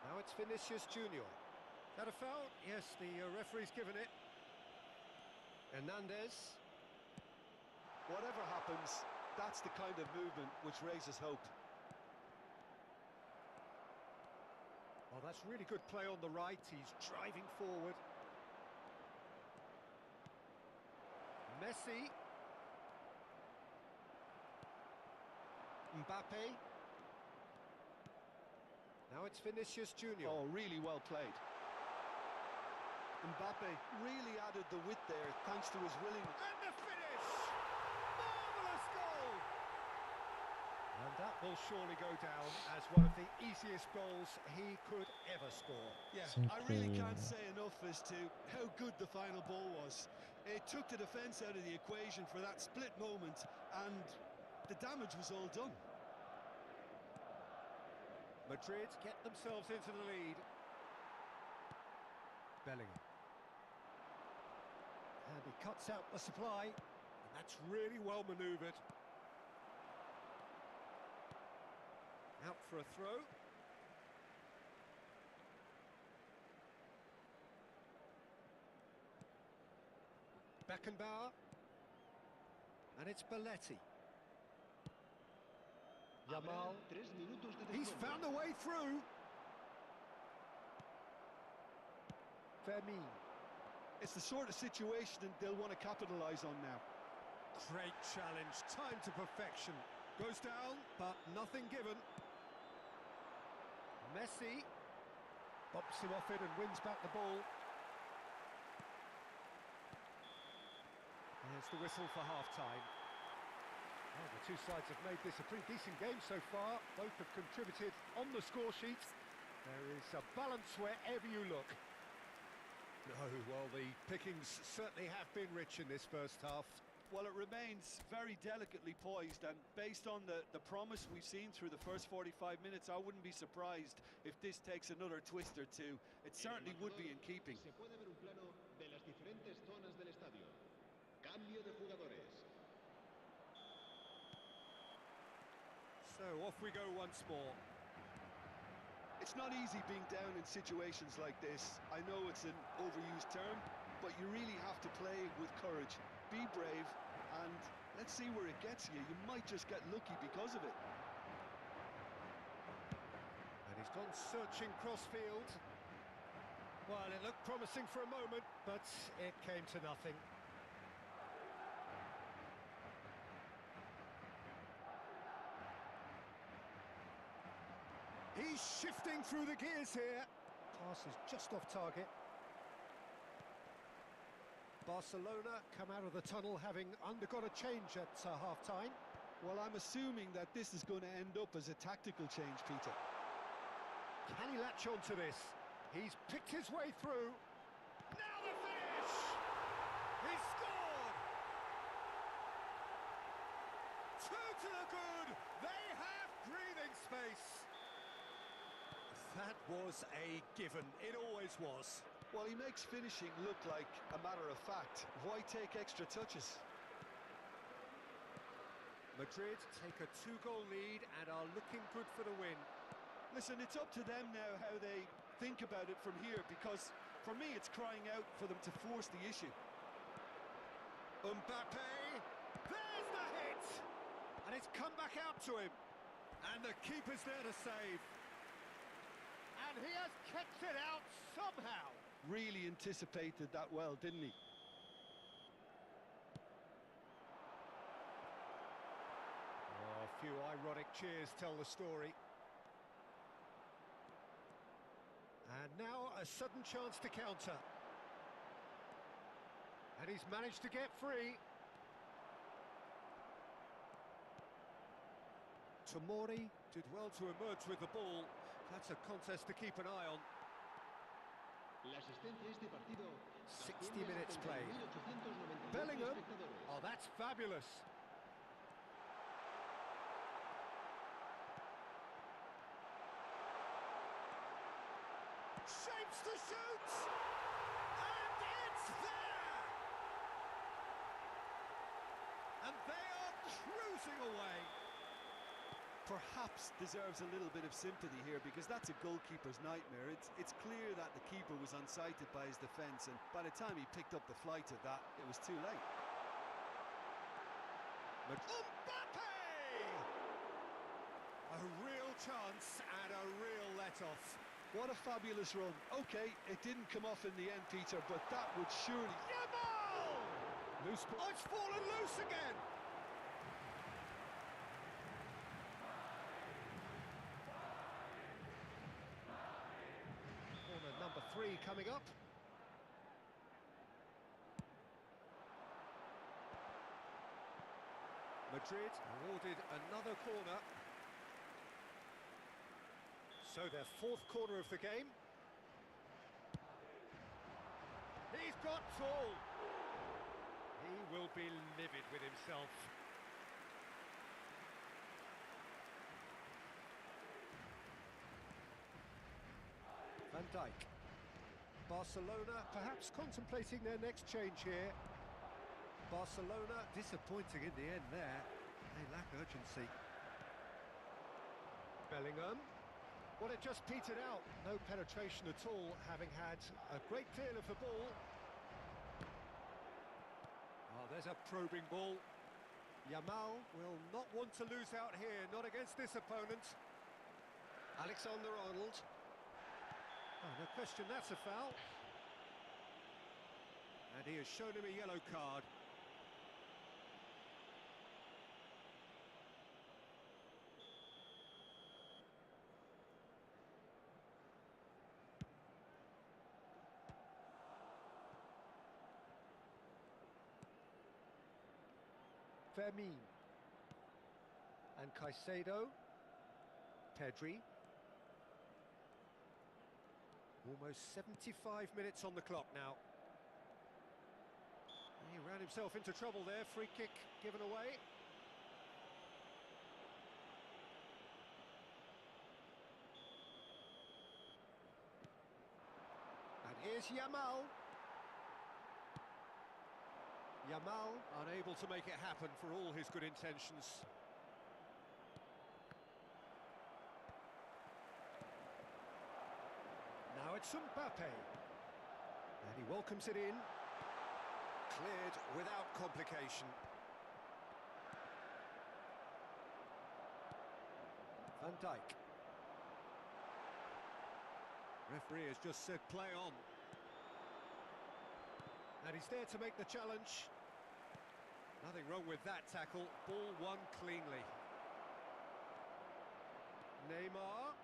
Now it's Vinicius Junior. Is that a foul? Yes, the referee's given it. Hernandez. Whatever happens, that's the kind of movement which raises hope. Oh, that's really good play on the right. He's driving forward. Messi. Mbappe. Now it's Vinicius Junior. Oh, really well played. Mbappe really added the width there thanks to his willingness. And the finish! Marvellous goal! And that will surely go down as one of the easiest goals he could ever score. Yeah, It's I really can't incredible. say enough as to how good the final ball was. It took the defence out of the equation for that split moment, and the damage was all done. Madrid get themselves into the lead. Bellingham. And he cuts out the supply, and that's really well manoeuvred. Out for a throw. Beckenbauer. And it's Belletti. Yamal. He's found a way through. Fermin. It's the sort of situation they'll want to capitalise on now. Great challenge, time to perfection. Goes down, but nothing given. Messi bumps him off it and wins back the ball. There's the whistle for half-time. Well, the two sides have made this a pretty decent game so far. Both have contributed on the score sheet. There is a balance wherever you look. No, well, the pickings certainly have been rich in this first half. Well, it remains very delicately poised, and based on the promise we've seen through the first 45 minutes, I wouldn't be surprised if this takes another twist or two. It certainly would be in keeping. Se puede ver un plano de las diferentes zonas del estadio. Cambio de jugadores. So off we go once more. It's not easy being down in situations like this. I know it's an overused term, but you really have to play with courage. Be brave, and let's see where it gets you. You might just get lucky because of it. And he's gone searching crossfield. Well, it looked promising for a moment, but it came to nothing. He's shifting through the gears here. Pass is just off target. Barcelona come out of the tunnel having undergone a change at half-time. Well, I'm assuming that this is going to end up as a tactical change, Peter. Can he latch on to this? He's picked his way through. Now the finish! He scored! Two to the good! They have breathing space! That was a given. It always was. Well, he makes finishing look like a matter of fact. Why take extra touches? Madrid take a 2-goal lead and are looking good for the win. Listen, it's up to them now how they think about it from here, because for me it's crying out for them to force the issue. Mbappe, there's the hit! And it's come back out to him. And the keeper's there to save. And he has kept it out somehow. Really anticipated that well, didn't he? Oh, a few ironic cheers tell the story. And now a sudden chance to counter. And he's managed to get free. Tomori did well to emerge with the ball. That's a contest to keep an eye on. 60 minutes played. Bellingham. Oh, that's fabulous. Shapes to shoot! And it's there! And they are cruising away. Perhaps deserves a little bit of sympathy here, because that's a goalkeeper's nightmare. It's clear that the keeper was unsighted by his defence, and by the time he picked up the flight of that, it was too late. Mbappe! A real chance and a real let-off. What a fabulous run. OK, it didn't come off in the end, Peter, but that would surely... Yamal! Loose ball. Oh, it's fallen loose again! Corner number 3 coming up. Madrid awarded another corner. So their 4th corner of the game. He's got full. He will be livid with himself. Van Dijk. Barcelona perhaps contemplating their next change here. Barcelona disappointing in the end there. They lack urgency. Bellingham. Well, it just petered out. No penetration at all, having had a great deal of the ball. Oh, there's a probing ball. Yamal will not want to lose out here, not against this opponent. Alexander-Arnold. Oh, no question, that's a foul. And he has shown him a yellow card. Fermin and Caicedo, Pedri. Almost 75 minutes on the clock now. He ran himself into trouble there, free kick given away. And here's Yamal. Yamal unable to make it happen for all his good intentions. Now it's Mbappe. And he welcomes it in. Cleared without complication. Van Dijk. Referee has just said play on. And he's there to make the challenge. Nothing wrong with that tackle. Ball won cleanly. Neymar.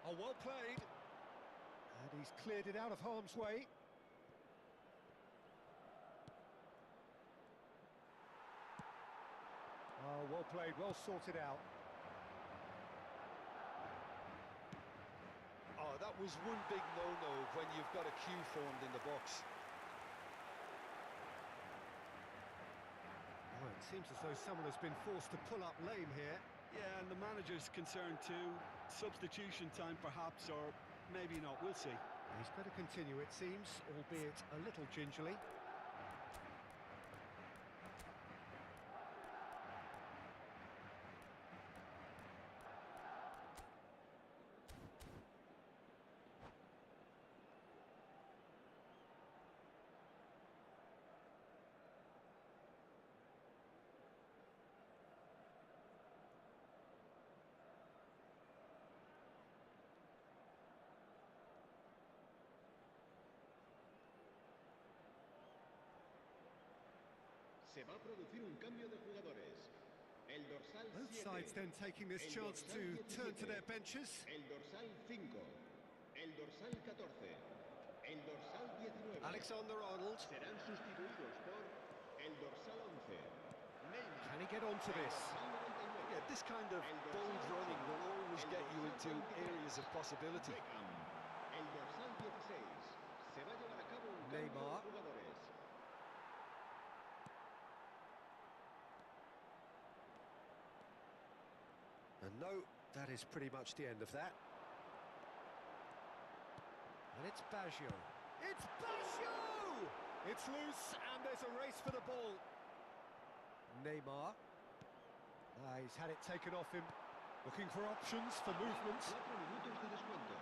Oh, well played. And he's cleared it out of harm's way. Oh, well played, well sorted out. Oh, that was one big no-no when you've got a queue formed in the box. Oh, it seems as though someone has been forced to pull up lame here. Yeah, and the manager's concerned too. Substitution time perhaps, or maybe not, we'll see. He's better continue, it seems, albeit a little gingerly. Se va a producir un cambio de jugadores. El dorsal Both 7. sides then taking this El chance to dorsal turn to 17. their benches. El dorsal 5. El dorsal 14. El dorsal 19. Alexander-Arnold. Serán sustituidos por el dorsal 11. Neymar. Can he get onto El this? dorsal 99. Yeah, this kind of bold running will always get you into areas of possibility. Beckham. El dorsal 16. Se va a llevar a cabo un cambio Neymar. de jugadores. And no, that is pretty much the end of that. And it's Baggio. It's Baggio! It's loose, and there's a race for the ball. Neymar. He's had it taken off him. Looking for options for movement. 4 minutos de descuento.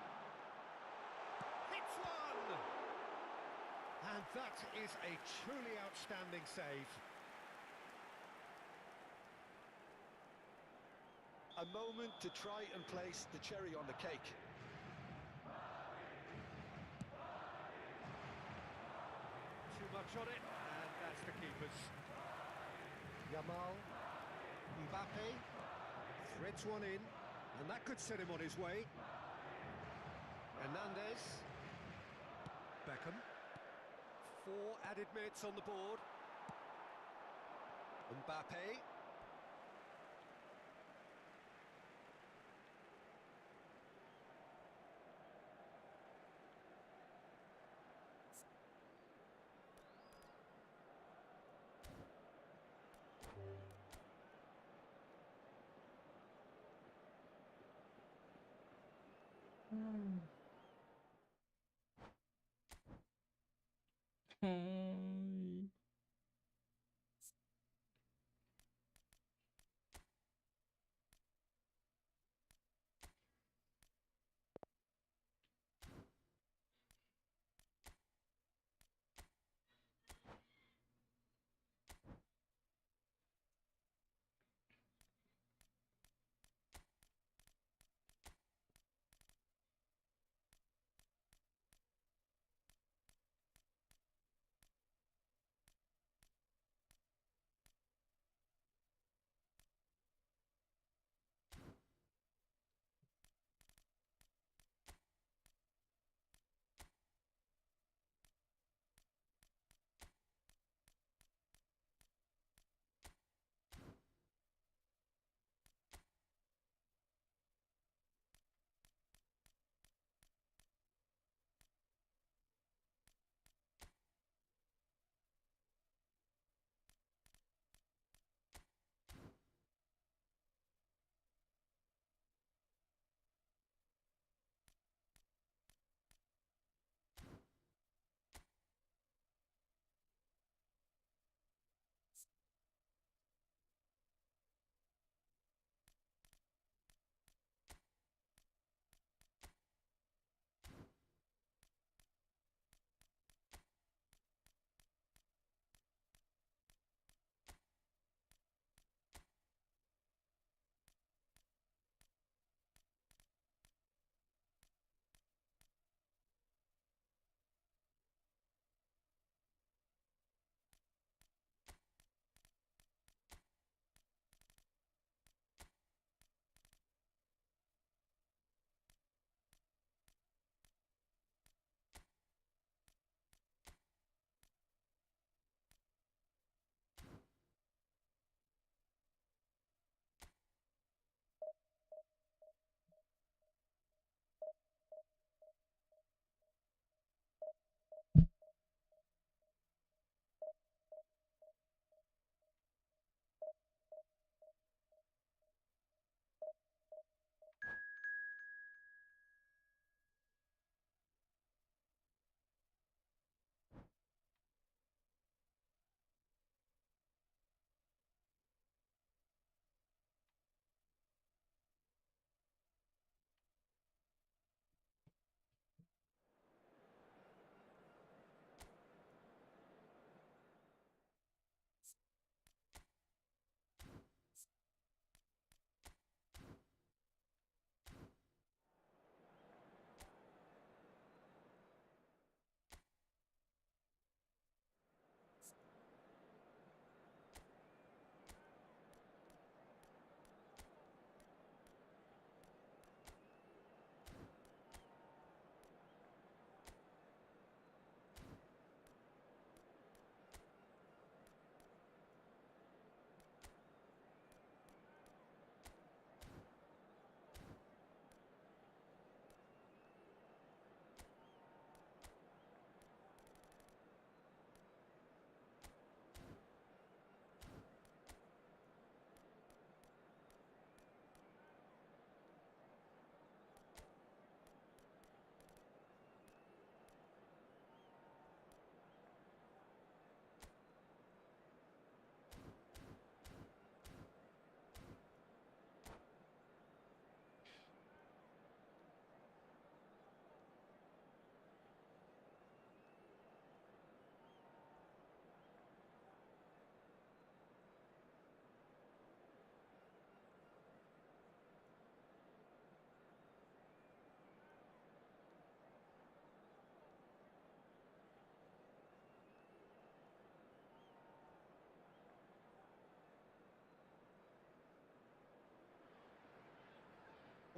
It's one! And that is a truly outstanding save. A moment to try and place the cherry on the cake. Too much on it, and that's the keeper's. Yamal, Mbappe, threads one in, and that could set him on his way. Hernandez, Beckham, 4 added minutes on the board. Mbappe. Hmm.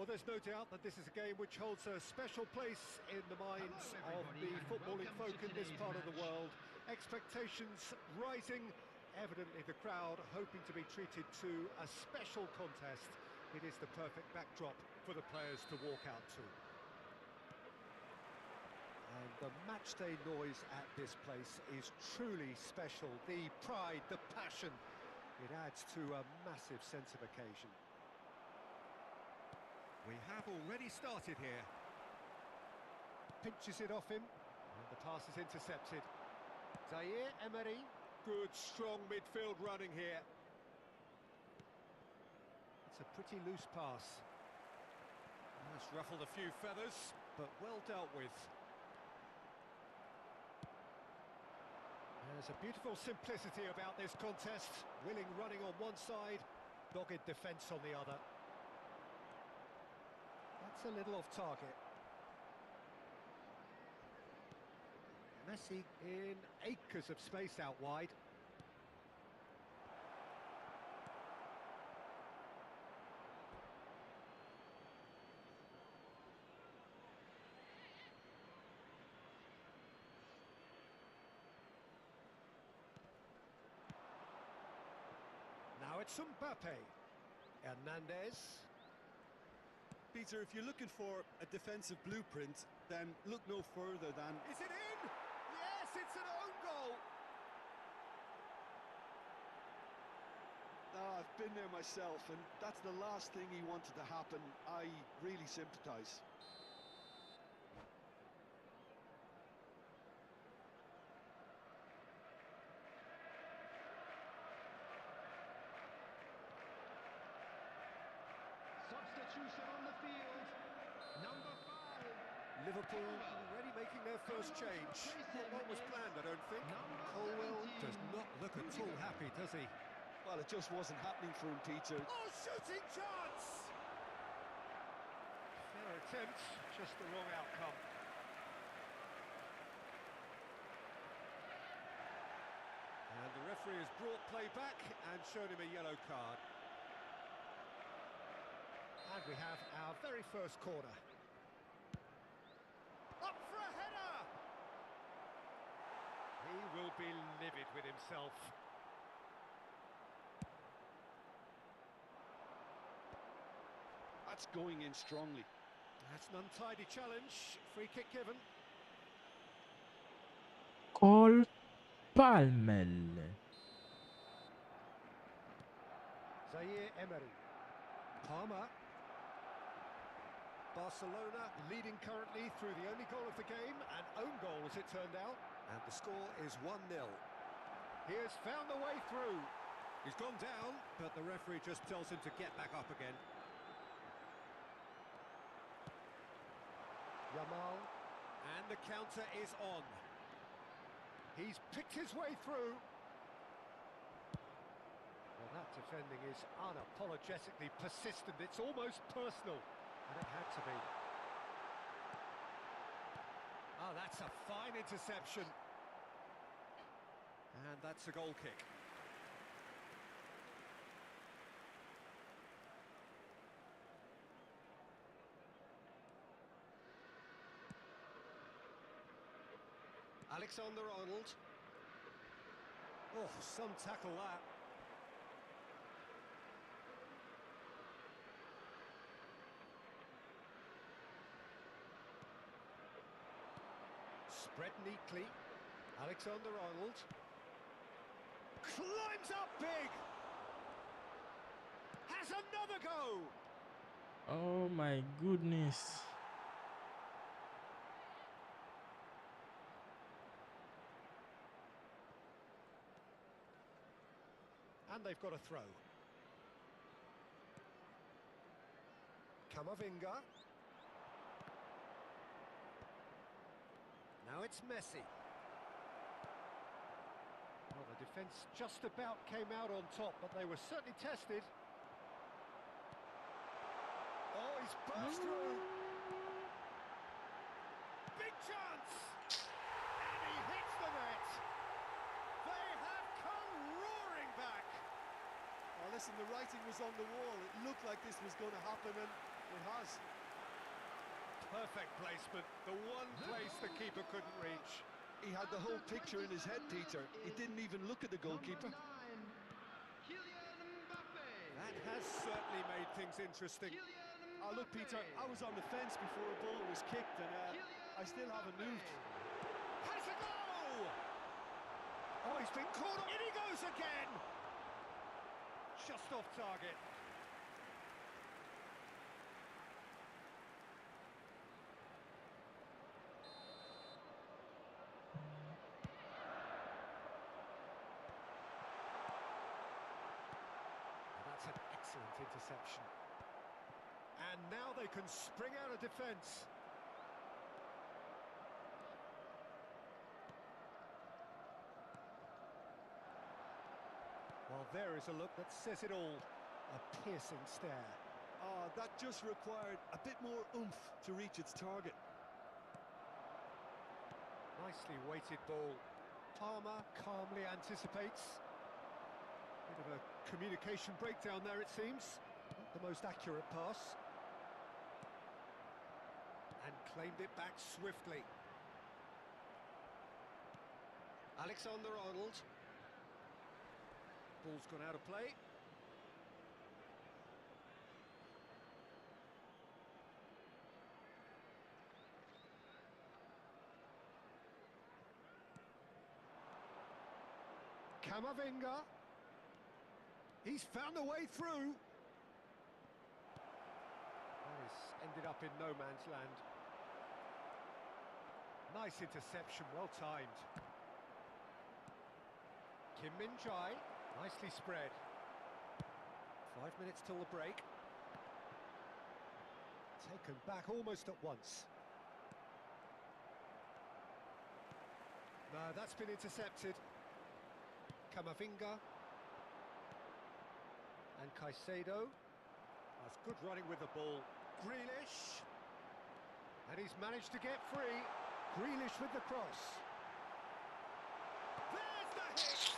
Well, there's no doubt that this is a game which holds a special place in the minds of the footballing folk in this part of the world. Expectations rising, evidently the crowd hoping to be treated to a special contest. It is the perfect backdrop for the players to walk out to. And the matchday noise at this place is truly special. The pride, the passion, it adds to a massive sense of occasion. We have already started here. Pinches it off him, and the pass is intercepted. Zaire Emery, good strong midfield running here. It's a pretty loose pass. That's ruffled a few feathers, but well dealt with. There's a beautiful simplicity about this contest. Willing running on one side, dogged defence on the other. That's a little off target. Messi in acres of space out wide. Now it's Mbappe. Hernandez. Peter, if you're looking for a defensive blueprint, then look no further than... Is it in? Yes, it's an own goal! I've been there myself, and that's the last thing he wanted to happen. I really sympathise. Substitution on the field. Number 5. Liverpool already making their first change. Not what was planned, I don't think. Colwell does not look at all happy, does he? Well, it just wasn't happening for him, Peter. Oh, shooting chance! Fair attempt, just the wrong outcome. And the referee has brought play back and shown him a yellow card. And we have our very first corner. Up for a header! He will be livid with himself. That's going in strongly. That's an untidy challenge. Free kick given. Cole Palmer. Zaire Emery. Palmer. Barcelona leading currently through the only goal of the game, an own goal as it turned out, and the score is 1-0. He has found the way through. He's gone down, but the referee just tells him to get back up again. Yamal, and the counter is on. He's picked his way through. Well, that defending is unapologetically persistent. It's almost personal. And it had to be. Oh, that's a fine interception. And that's a goal kick. Alexander-Arnold. Oh, some tackle that. Spread neatly. Alexander-Arnold. Climbs up big! Has another go! Oh my goodness. And they've got a throw. Camavinga. Now it's Messi. Well, the defence just about came out on top, but they were certainly tested. Oh, he's burst through. Big chance! And he hits the net. They have come roaring back. Well, listen, the writing was on the wall. It looked like this was going to happen, and, It has. Perfect placement, the one place the keeper couldn't reach. He had the whole picture in his head, Peter. He didn't even look at the goalkeeper. That has certainly made things interesting. Oh, look, Peter, I was on the fence before a ball was kicked, and I still haven't moved. Has a goal! Oh, he's been caught on. In he goes again! Just off target. That's an excellent interception. And now they can spring out of defence. Well, there is a look that says it all. A piercing stare. Oh, that just required a bit more oomph to reach its target. Nicely weighted ball. Palmer calmly anticipates. Bit of a communication breakdown there, it seems. Not the most accurate pass. And claimed it back swiftly. Alexander-Arnold. Ball's gone out of play. Camavinga. He's found a way through. Well, he's ended up in no man's land. Nice interception, well timed. Kim Min-jae, nicely spread. 5 minutes till the break. Taken back almost at once. No, that's been intercepted. Camavinga. And Caicedo. That's good running with the ball. Grealish. And he's managed to get free. Grealish with the cross. There's the hit!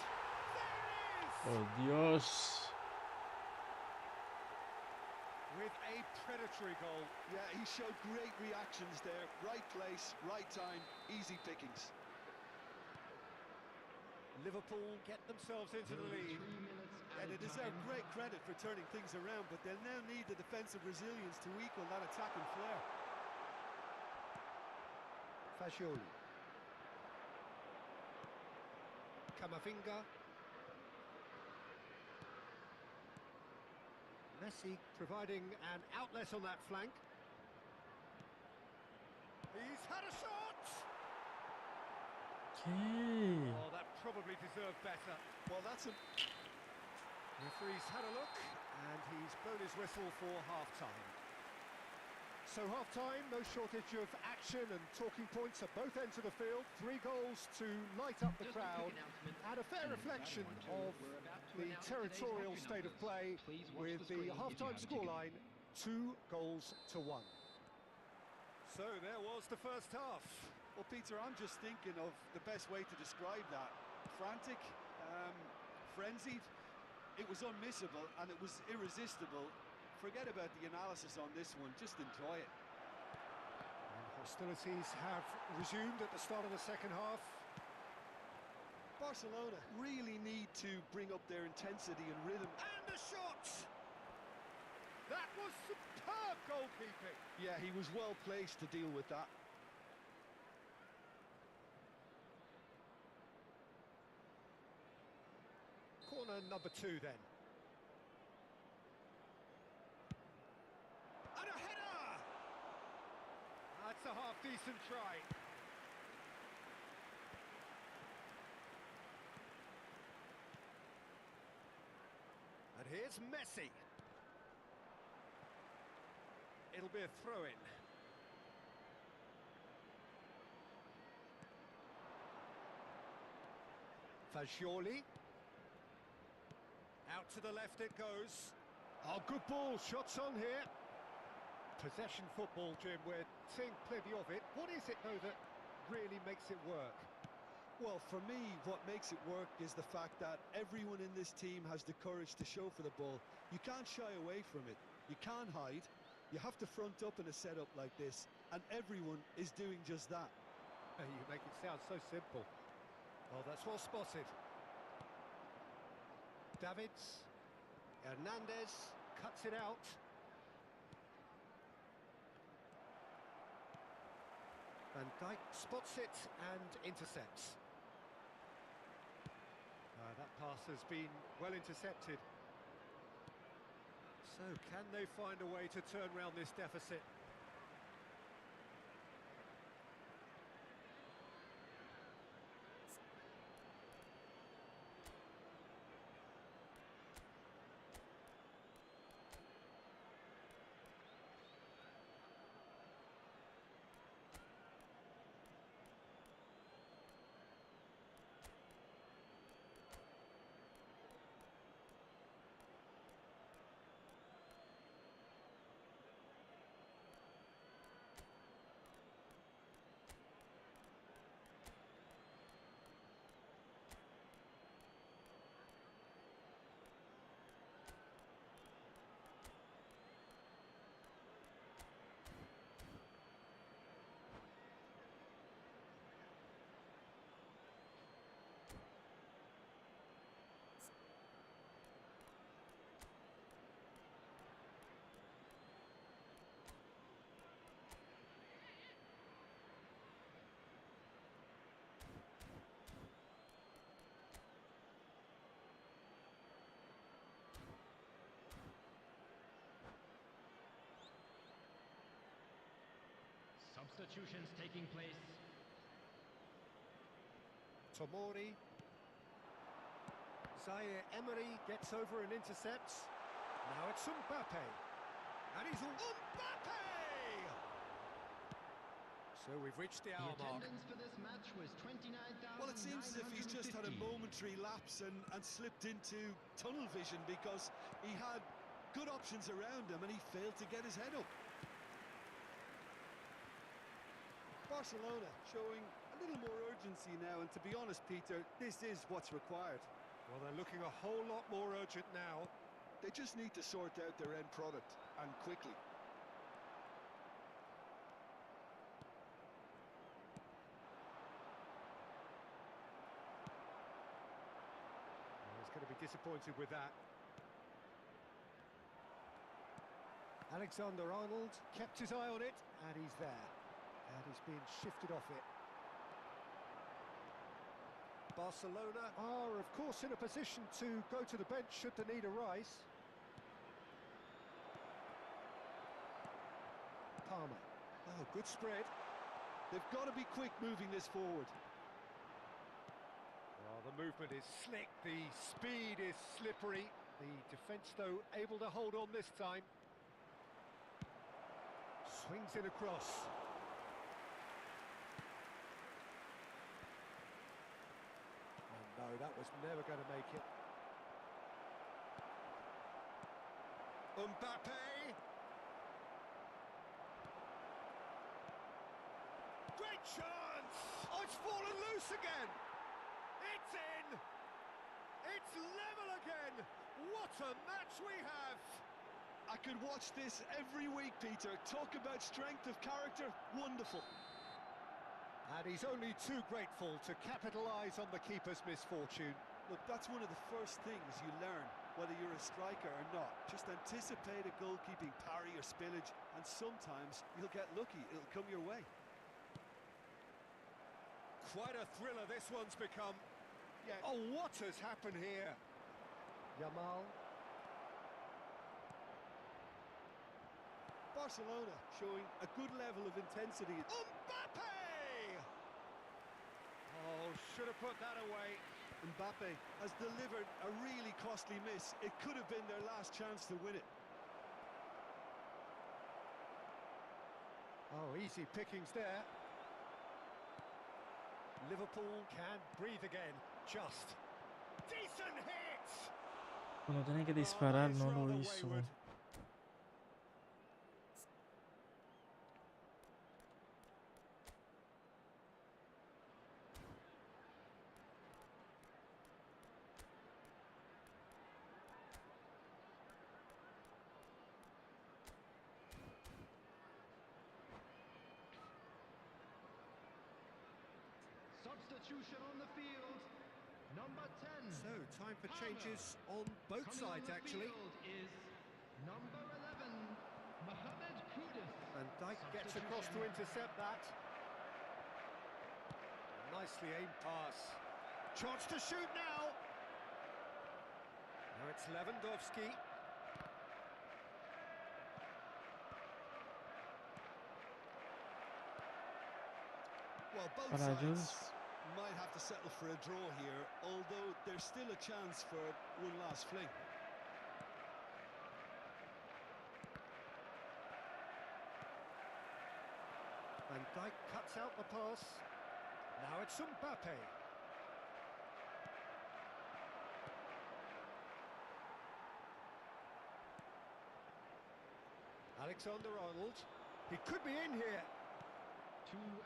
There it is! Oh, Dios. With a predatory goal. Yeah, he showed great reactions there. Right place, right time, easy pickings. Liverpool get themselves into the lead. And they deserve great credit for turning things around, but they'll now need the defensive resilience to equal that attacking flair. Fagioli. Camavinga. Messi providing an outlet on that flank. He's had a shot! Okay. Oh, that probably deserved better. Well, that's a... Referee's had a look, and he's blown his whistle for half-time. So half-time, no shortage of action and talking points at both ends of the field. 3 goals to light up the crowd, and a fair reflection of the territorial state of play with the half-time scoreline, 2 goals to 1. So there was the first half. Well, Peter, I'm just thinking of the best way to describe that. Frantic, frenzied. It was unmissable and it was irresistible. Forget about the analysis on this one, just enjoy it. And hostilities have resumed at the start of the second half. Barcelona really need to bring up their intensity and rhythm. And the shot! That was superb goalkeeping. Yeah, he was well placed to deal with that. Corner number 2 then. And a header! That's a half-decent try. And here's Messi. It'll be a throw-in. Fagioli. Out to the left it goes. Oh, good ball, shots on here. Possession football, Jim, we're seeing plenty of it. What is it, though, that really makes it work? Well, for me, what makes it work is the fact that everyone in this team has the courage to show for the ball. You can't shy away from it. You can't hide. You have to front up in a setup like this, and everyone is doing just that. You make it sound so simple. Oh, that's well spotted. Davids. Hernandez cuts it out. Van Dijk spots it and intercepts. That pass has been well intercepted. So, can they find a way to turn round this deficit? Substitutions taking place. Tomori. Zaire Emery gets over and intercepts. Now it's Mbappe. And he's Mbappe! So we've reached the hour mark. Attendance for this match was 29,953. Well, it seems as if he's just had a momentary lapse and slipped into tunnel vision, because he had good options around him and he failed to get his head up. Barcelona showing a little more urgency now, and to be honest, Peter, this is what's required. Well, they're looking a whole lot more urgent now. They just need to sort out their end product, and quickly. He's going to be disappointed with that. Alexander-Arnold kept his eye on it, and he's there. And he's being shifted off it. Barcelona are, of course, in a position to go to the bench should the need arise. Palmer. Oh, good spread. They've got to be quick moving this forward. Well, the movement is slick, the speed is slippery. The defence, though, able to hold on this time. Swings it across. No, that was never going to make it. Mbappe! Great chance! Oh, it's fallen loose again! It's in! It's level again! What a match we have! I could watch this every week, Peter. Talk about strength of character. Wonderful. And he's only too grateful to capitalise on the keeper's misfortune. Look, that's one of the first things you learn, whether you're a striker or not. Just anticipate a goalkeeping parry or spillage, and sometimes you'll get lucky. It'll come your way. Quite a thriller this one's become. Yeah. Oh, what has happened here? Yamal. Barcelona showing a good level of intensity. Mbappe! Oh, should have put that away. Mbappe has delivered a really costly miss. It could have been their last chance to win it. Oh, easy pickings there. Liverpool can breathe again. Just. Decent hit! Cuando tenía que disparar no lo hizo. substitution on the field. Number 10. So, time for changes on both Coming sides, on the actually. field is number 11, Mohamed Kudus. And Dijk gets across to intercept that. Nicely aimed pass. Chance to shoot now. Now it's Lewandowski. Well, both Para ellos. sides might have to settle for a draw here, although there's still a chance for one last fling. And Dijk cuts out the pass. Now it's Mbappe. Alexander-Arnold. He could be in here.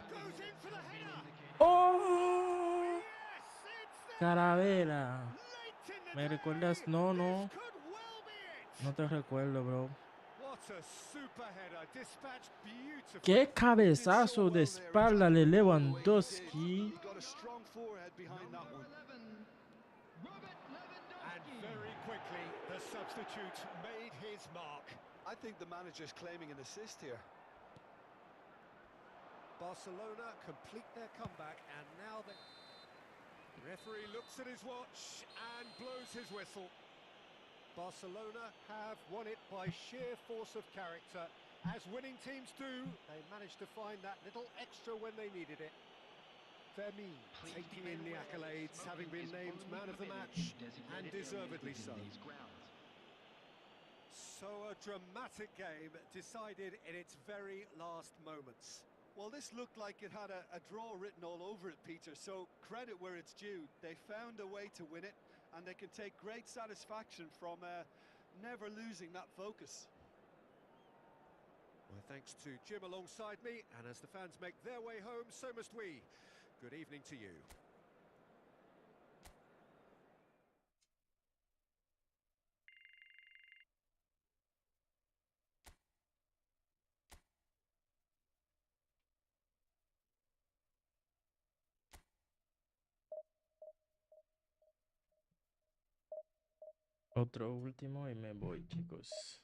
Goes in for the header. ¡Oh! Yes, it's there. Calavera. Late in the ¿Me day. recuerdas? No, no. This could well be it. No te recuerdo, bro. What a super header, dispatched beautifully. ¡Qué cabezazo de espalda de Lewandowski! He got a strong forehead behind that Number one. 11, Robert Lewandowski. And very quickly, the substitute made his mark. I think the manager's claiming an assist here. Barcelona complete their comeback, and now the referee looks at his watch and blows his whistle. Barcelona have won it by sheer force of character. As winning teams do, they managed to find that little extra when they needed it. Fermin taking in the accolades, having been named man of the match, and deservedly so. So a dramatic game decided in its very last moments. Well, this looked like it had a draw written all over it, Peter, so credit where it's due. They found a way to win it, and they can take great satisfaction from never losing that focus. Well, thanks to Jim alongside me, and as the fans make their way home, so must we. Good evening to you. Otro último y me voy, chicos.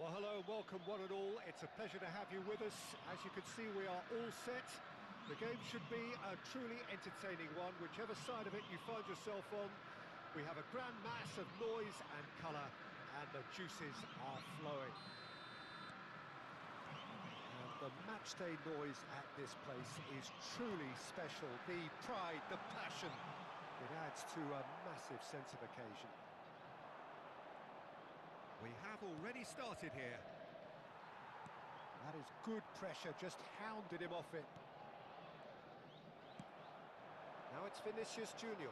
Well, hello and welcome one and all. It's a pleasure to have you with us. As you can see, we are all set. The game should be a truly entertaining one, whichever side of it you find yourself on. We have a grand mass of noise and colour, and the juices are flowing. And the matchday noise at this place is truly special. The pride, the passion, it adds to a massive sense of occasion. We have already started here. That is good pressure, just hounded him off it. Now it's Vinicius Junior.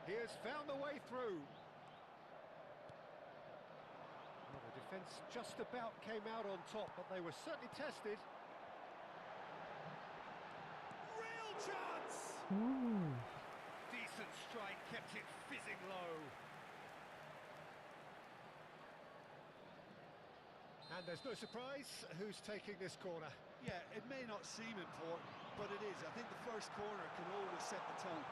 He has found the way through. Well, the defence just about came out on top, but they were certainly tested. Real chance! Ooh. Decent strike, kept it fizzing low. And there's no surprise who's taking this corner. Yeah, it may not seem important, but it is. I think the first corner can always set the tone.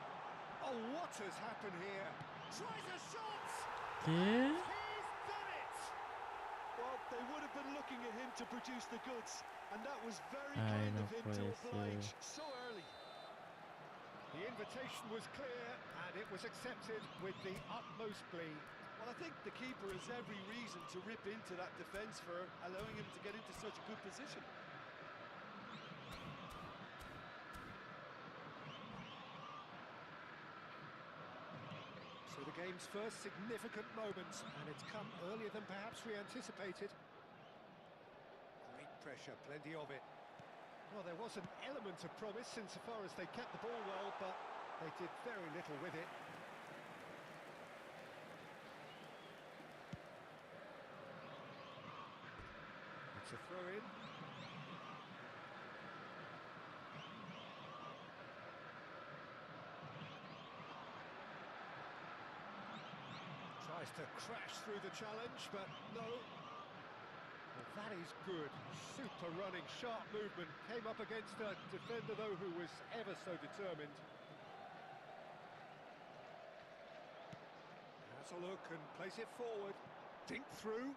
Oh, what has happened here? Tries a shot! ¿Qué? He's done it! Well, they would have been looking at him to produce the goods, and that was very Ay, kind no of him to puede oblige ser. so early. The invitation was clear, and it was accepted with the utmost glee. Well, I think the keeper has every reason to rip into that defence for allowing him to get into such a good position. So the game's first significant moments, and it's come earlier than perhaps we anticipated. Great pressure, plenty of it. Well, there was an element of promise insofar as they kept the ball well, but they did very little with it. It's a throw-in. Tries to crash through the challenge, but no. Well, that is good. Super running, sharp movement. Came up against a defender, though, who was ever so determined. Has a look and plays it forward. Dink through.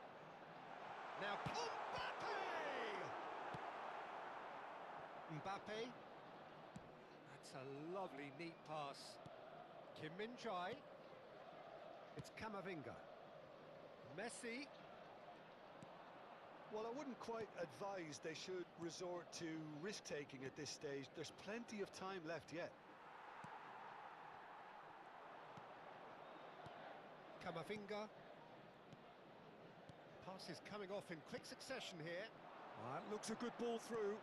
Now, Mbappe! Mbappe. That's a lovely, neat pass. Kim Min-jae. It's Camavinga. Messi. Well, I wouldn't quite advise they should resort to risk-taking at this stage. There's plenty of time left yet. Camavinga. Pass is coming off in quick succession here. That looks a good ball through.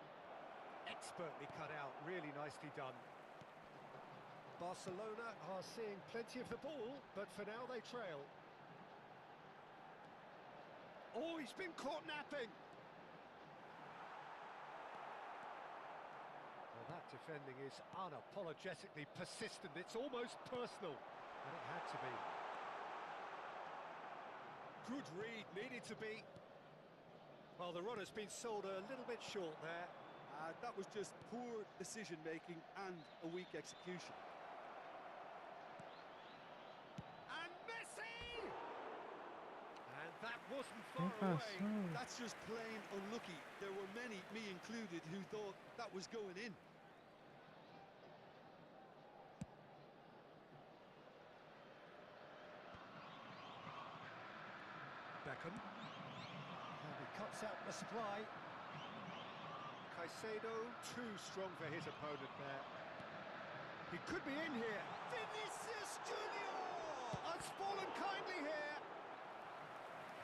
Expertly cut out, really nicely done. Barcelona are seeing plenty of the ball, but for now they trail. Oh, he's been caught napping! Well, that defending is unapologetically persistent. It's almost personal, and it had to be. Good read, needed to be. Well, the runner's been sold a little bit short there. That was just poor decision-making and a weak execution. And Messi! And that wasn't ¿Qué far away. pasó? That's just plain unlucky. There were many, me included, who thought that was going in. Beckham. And he cuts out the supply. Caicedo, too strong for his opponent there. He could be in here. Vinicius Junior! Has fallen kindly here.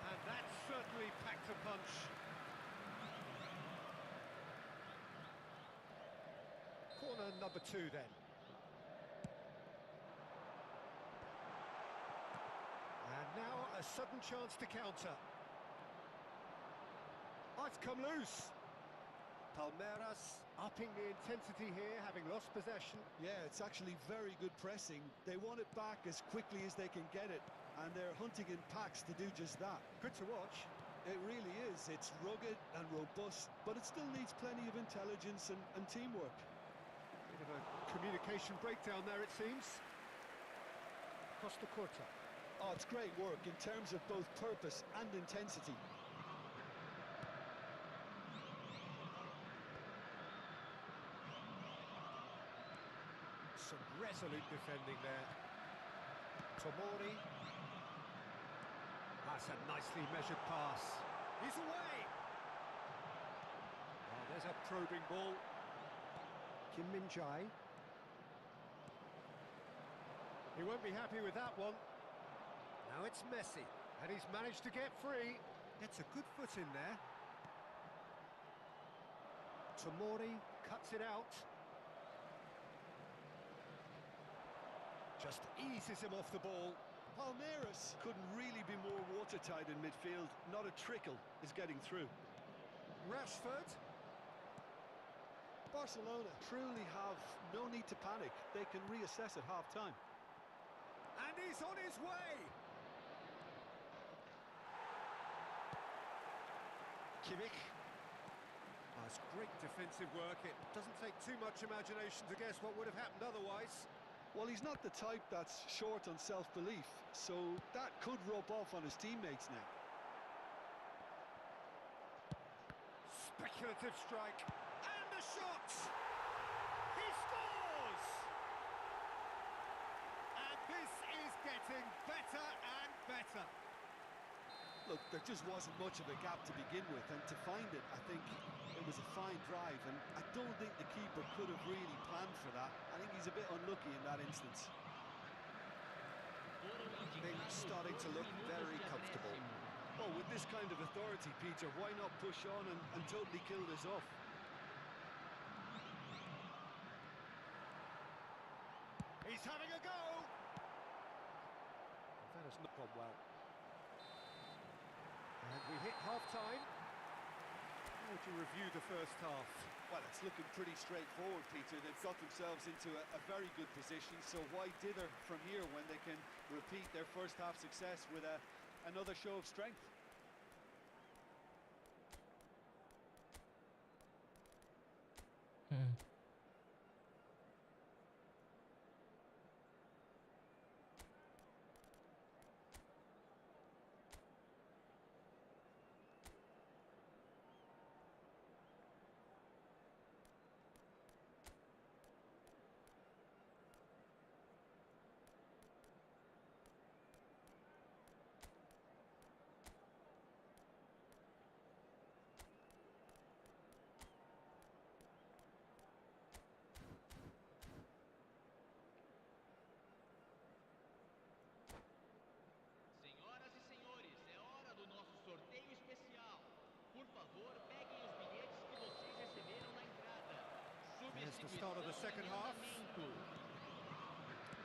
And that certainly packed a punch. Corner number 2 then. And now a sudden chance to counter. Oh, it's come loose. Palmeiras upping the intensity here, having lost possession. Yeah, it's actually very good pressing. They want it back as quickly as they can get it, and they're hunting in packs to do just that. Good to watch. It really is. It's rugged and robust, but it still needs plenty of intelligence and teamwork. Bit of a communication breakdown there, it seems. Costa Curta. Oh, it's great work in terms of both purpose and intensity. Some resolute defending there. Tomori. That's a nicely measured pass. He's away! Oh, there's a probing ball. Kim Min-jae. He won't be happy with that one. Now it's Messi, and he's managed to get free. Gets a good foot in there. Tomori cuts it out. Just eases him off the ball. Palmeiras couldn't really be more watertight in midfield. Not a trickle is getting through. Rashford. Barcelona truly have no need to panic. They can reassess at half-time. And he's on his way! Kimmich. Oh, it's great defensive work. It doesn't take too much imagination to guess what would have happened otherwise. Well, he's not the type that's short on self-belief, so that could rub off on his teammates now. Speculative strike. And the shot! He scores! And this is getting better and better. Look, there just wasn't much of a gap to begin with, and to find it, I think it was a fine drive, and I don't think the keeper could have really planned for that. I think he's a bit unlucky in that instance. Things starting to look very comfortable. Well, with this kind of authority, Peter, why not push on and totally kill this off? He's having a go! That has not gone well. And we hit half-time. How would you review the first half? Well, it's looking pretty straightforward, Peter. They've got themselves into a very good position, so why dither from here when they can repeat their first half success with another show of strength? Senhoras e senhores, é hora do nosso sorteio especial. Por favor, peguem os bilhetes que vocês receberam na entrada. There's the start of the second half.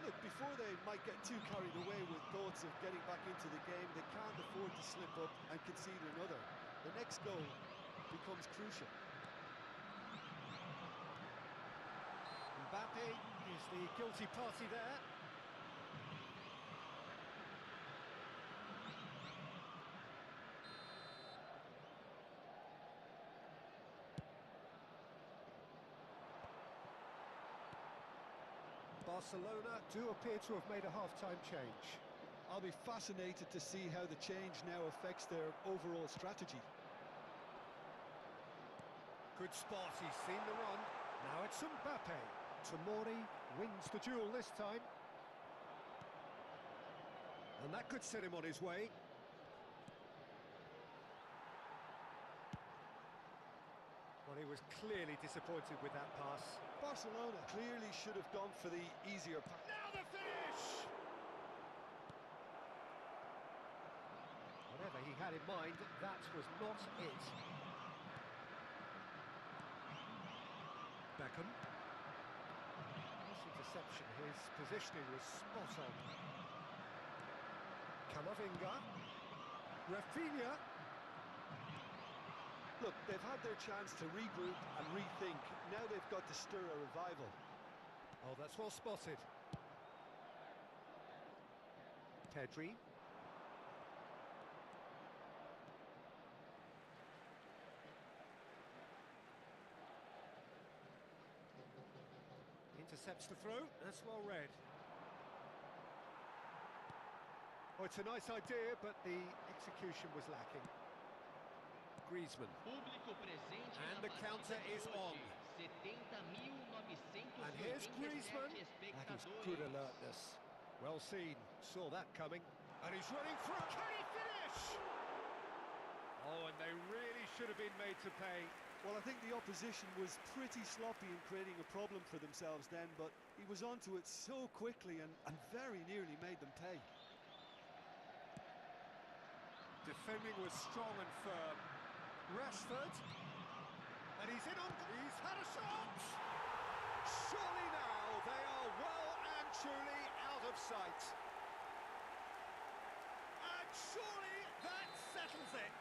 Look, before they might get too carried away with thoughts of getting back into the game, they can't afford to slip up and concede another. The next goal becomes crucial. Mbappe is the guilty party there. Barcelona do appear to have made a half-time change. I'll be fascinated to see how the change now affects their overall strategy. Good spot, he's seen the run. Now it's Mbappe. Tomori wins the duel this time. And that could set him on his way. Well, he was clearly disappointed with that pass. Barcelona clearly should have gone for the easier pass. Now the finish! Whatever he had in mind, that was not it. Beckham. Nice interception, his positioning was spot on. Camavinga. Rafinha. Look, they've had their chance to regroup and rethink. Now they've got to stir a revival. Oh, that's well spotted. Pedri. Intercepts the throw, that's well read. Oh, it's a nice idea, but the execution was lacking. Griezmann. Público presente And na the partida counter de is hoje. on. 70.987 And here's Griezmann. That is good espectadores. alertness. Well seen. Saw that coming. And he's running through. Can he finish? Oh, and they really should have been made to pay. Well, I think the opposition was pretty sloppy in creating a problem for themselves then, but he was onto it so quickly and very nearly made them pay. Defending was strong and firm. Rashford. And he's in on... He's had a shot! Surely now they are well and truly out of sight. And surely that settles it.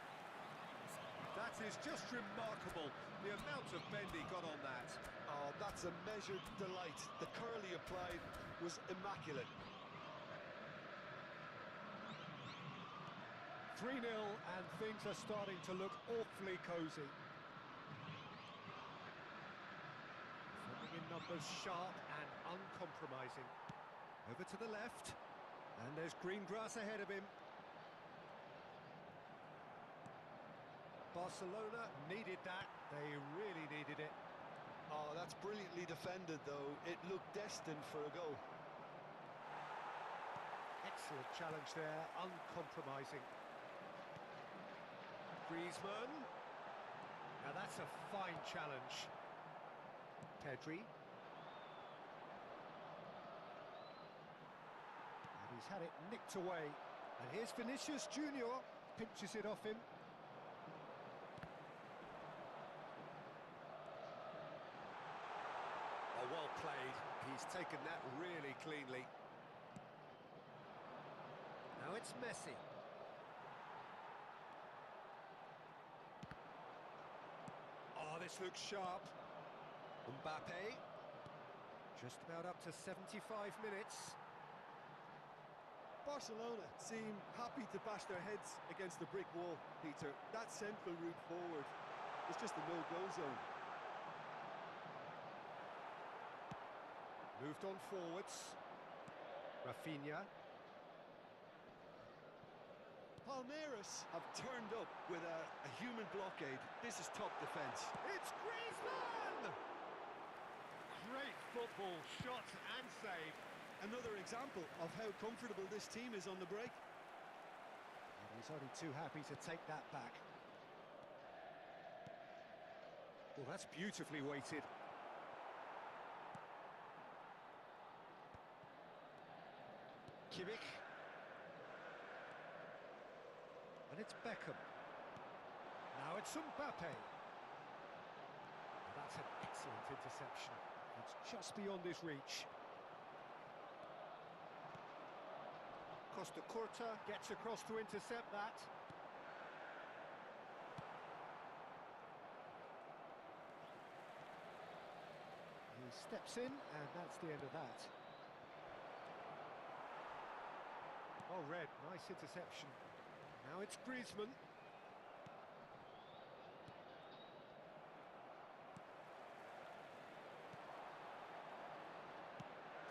That is just remarkable, the amount of bend he got on that. Oh, that's a measured delight. The curl he applied was immaculate. 3-0 and things are starting to look awfully cosy. Filling in numbers sharp and uncompromising. Over to the left, and there's green grass ahead of him. Barcelona needed that, they really needed it. Oh, that's brilliantly defended though. It looked destined for a goal. Excellent challenge there, uncompromising. Griezmann. Now that's a fine challenge. Pedri. And he's had it nicked away. And here's Vinicius Junior. Pinches it off him. Oh, well played. He's taken that really cleanly. Now it's Messi. Oh, this looks sharp. Mbappe. Just about up to 75 minutes. Barcelona seem happy to bash their heads against the brick wall, Peter. That central route forward is just a no-go zone. Moved on forwards. Rafinha. Palmeiras have turned up with a human blockade. This is top defence. It's Griezmann! Great football, shot and save. Another example of how comfortable this team is on the break. And he's only too happy to take that back. Well, that's beautifully weighted. Kimmich. And it's Beckham. Now it's Mbappe. That's an excellent interception. It's just beyond his reach. Costa Curta gets across to intercept that. He steps in, and that's the end of that. Oh, Red, nice interception. Now it's Griezmann.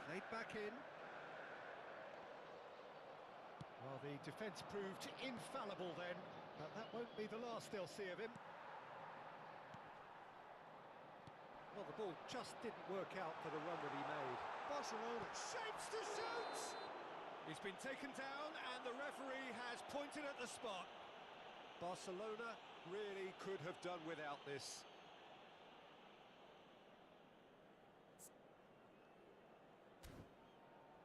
Played back in. Well, the defence proved infallible then, but that won't be the last they'll see of him. Well, the ball just didn't work out for the run that he made. Barcelona Shapes to shoot! He's been taken down and the referee has pointed at the spot. Barcelona really could have done without this.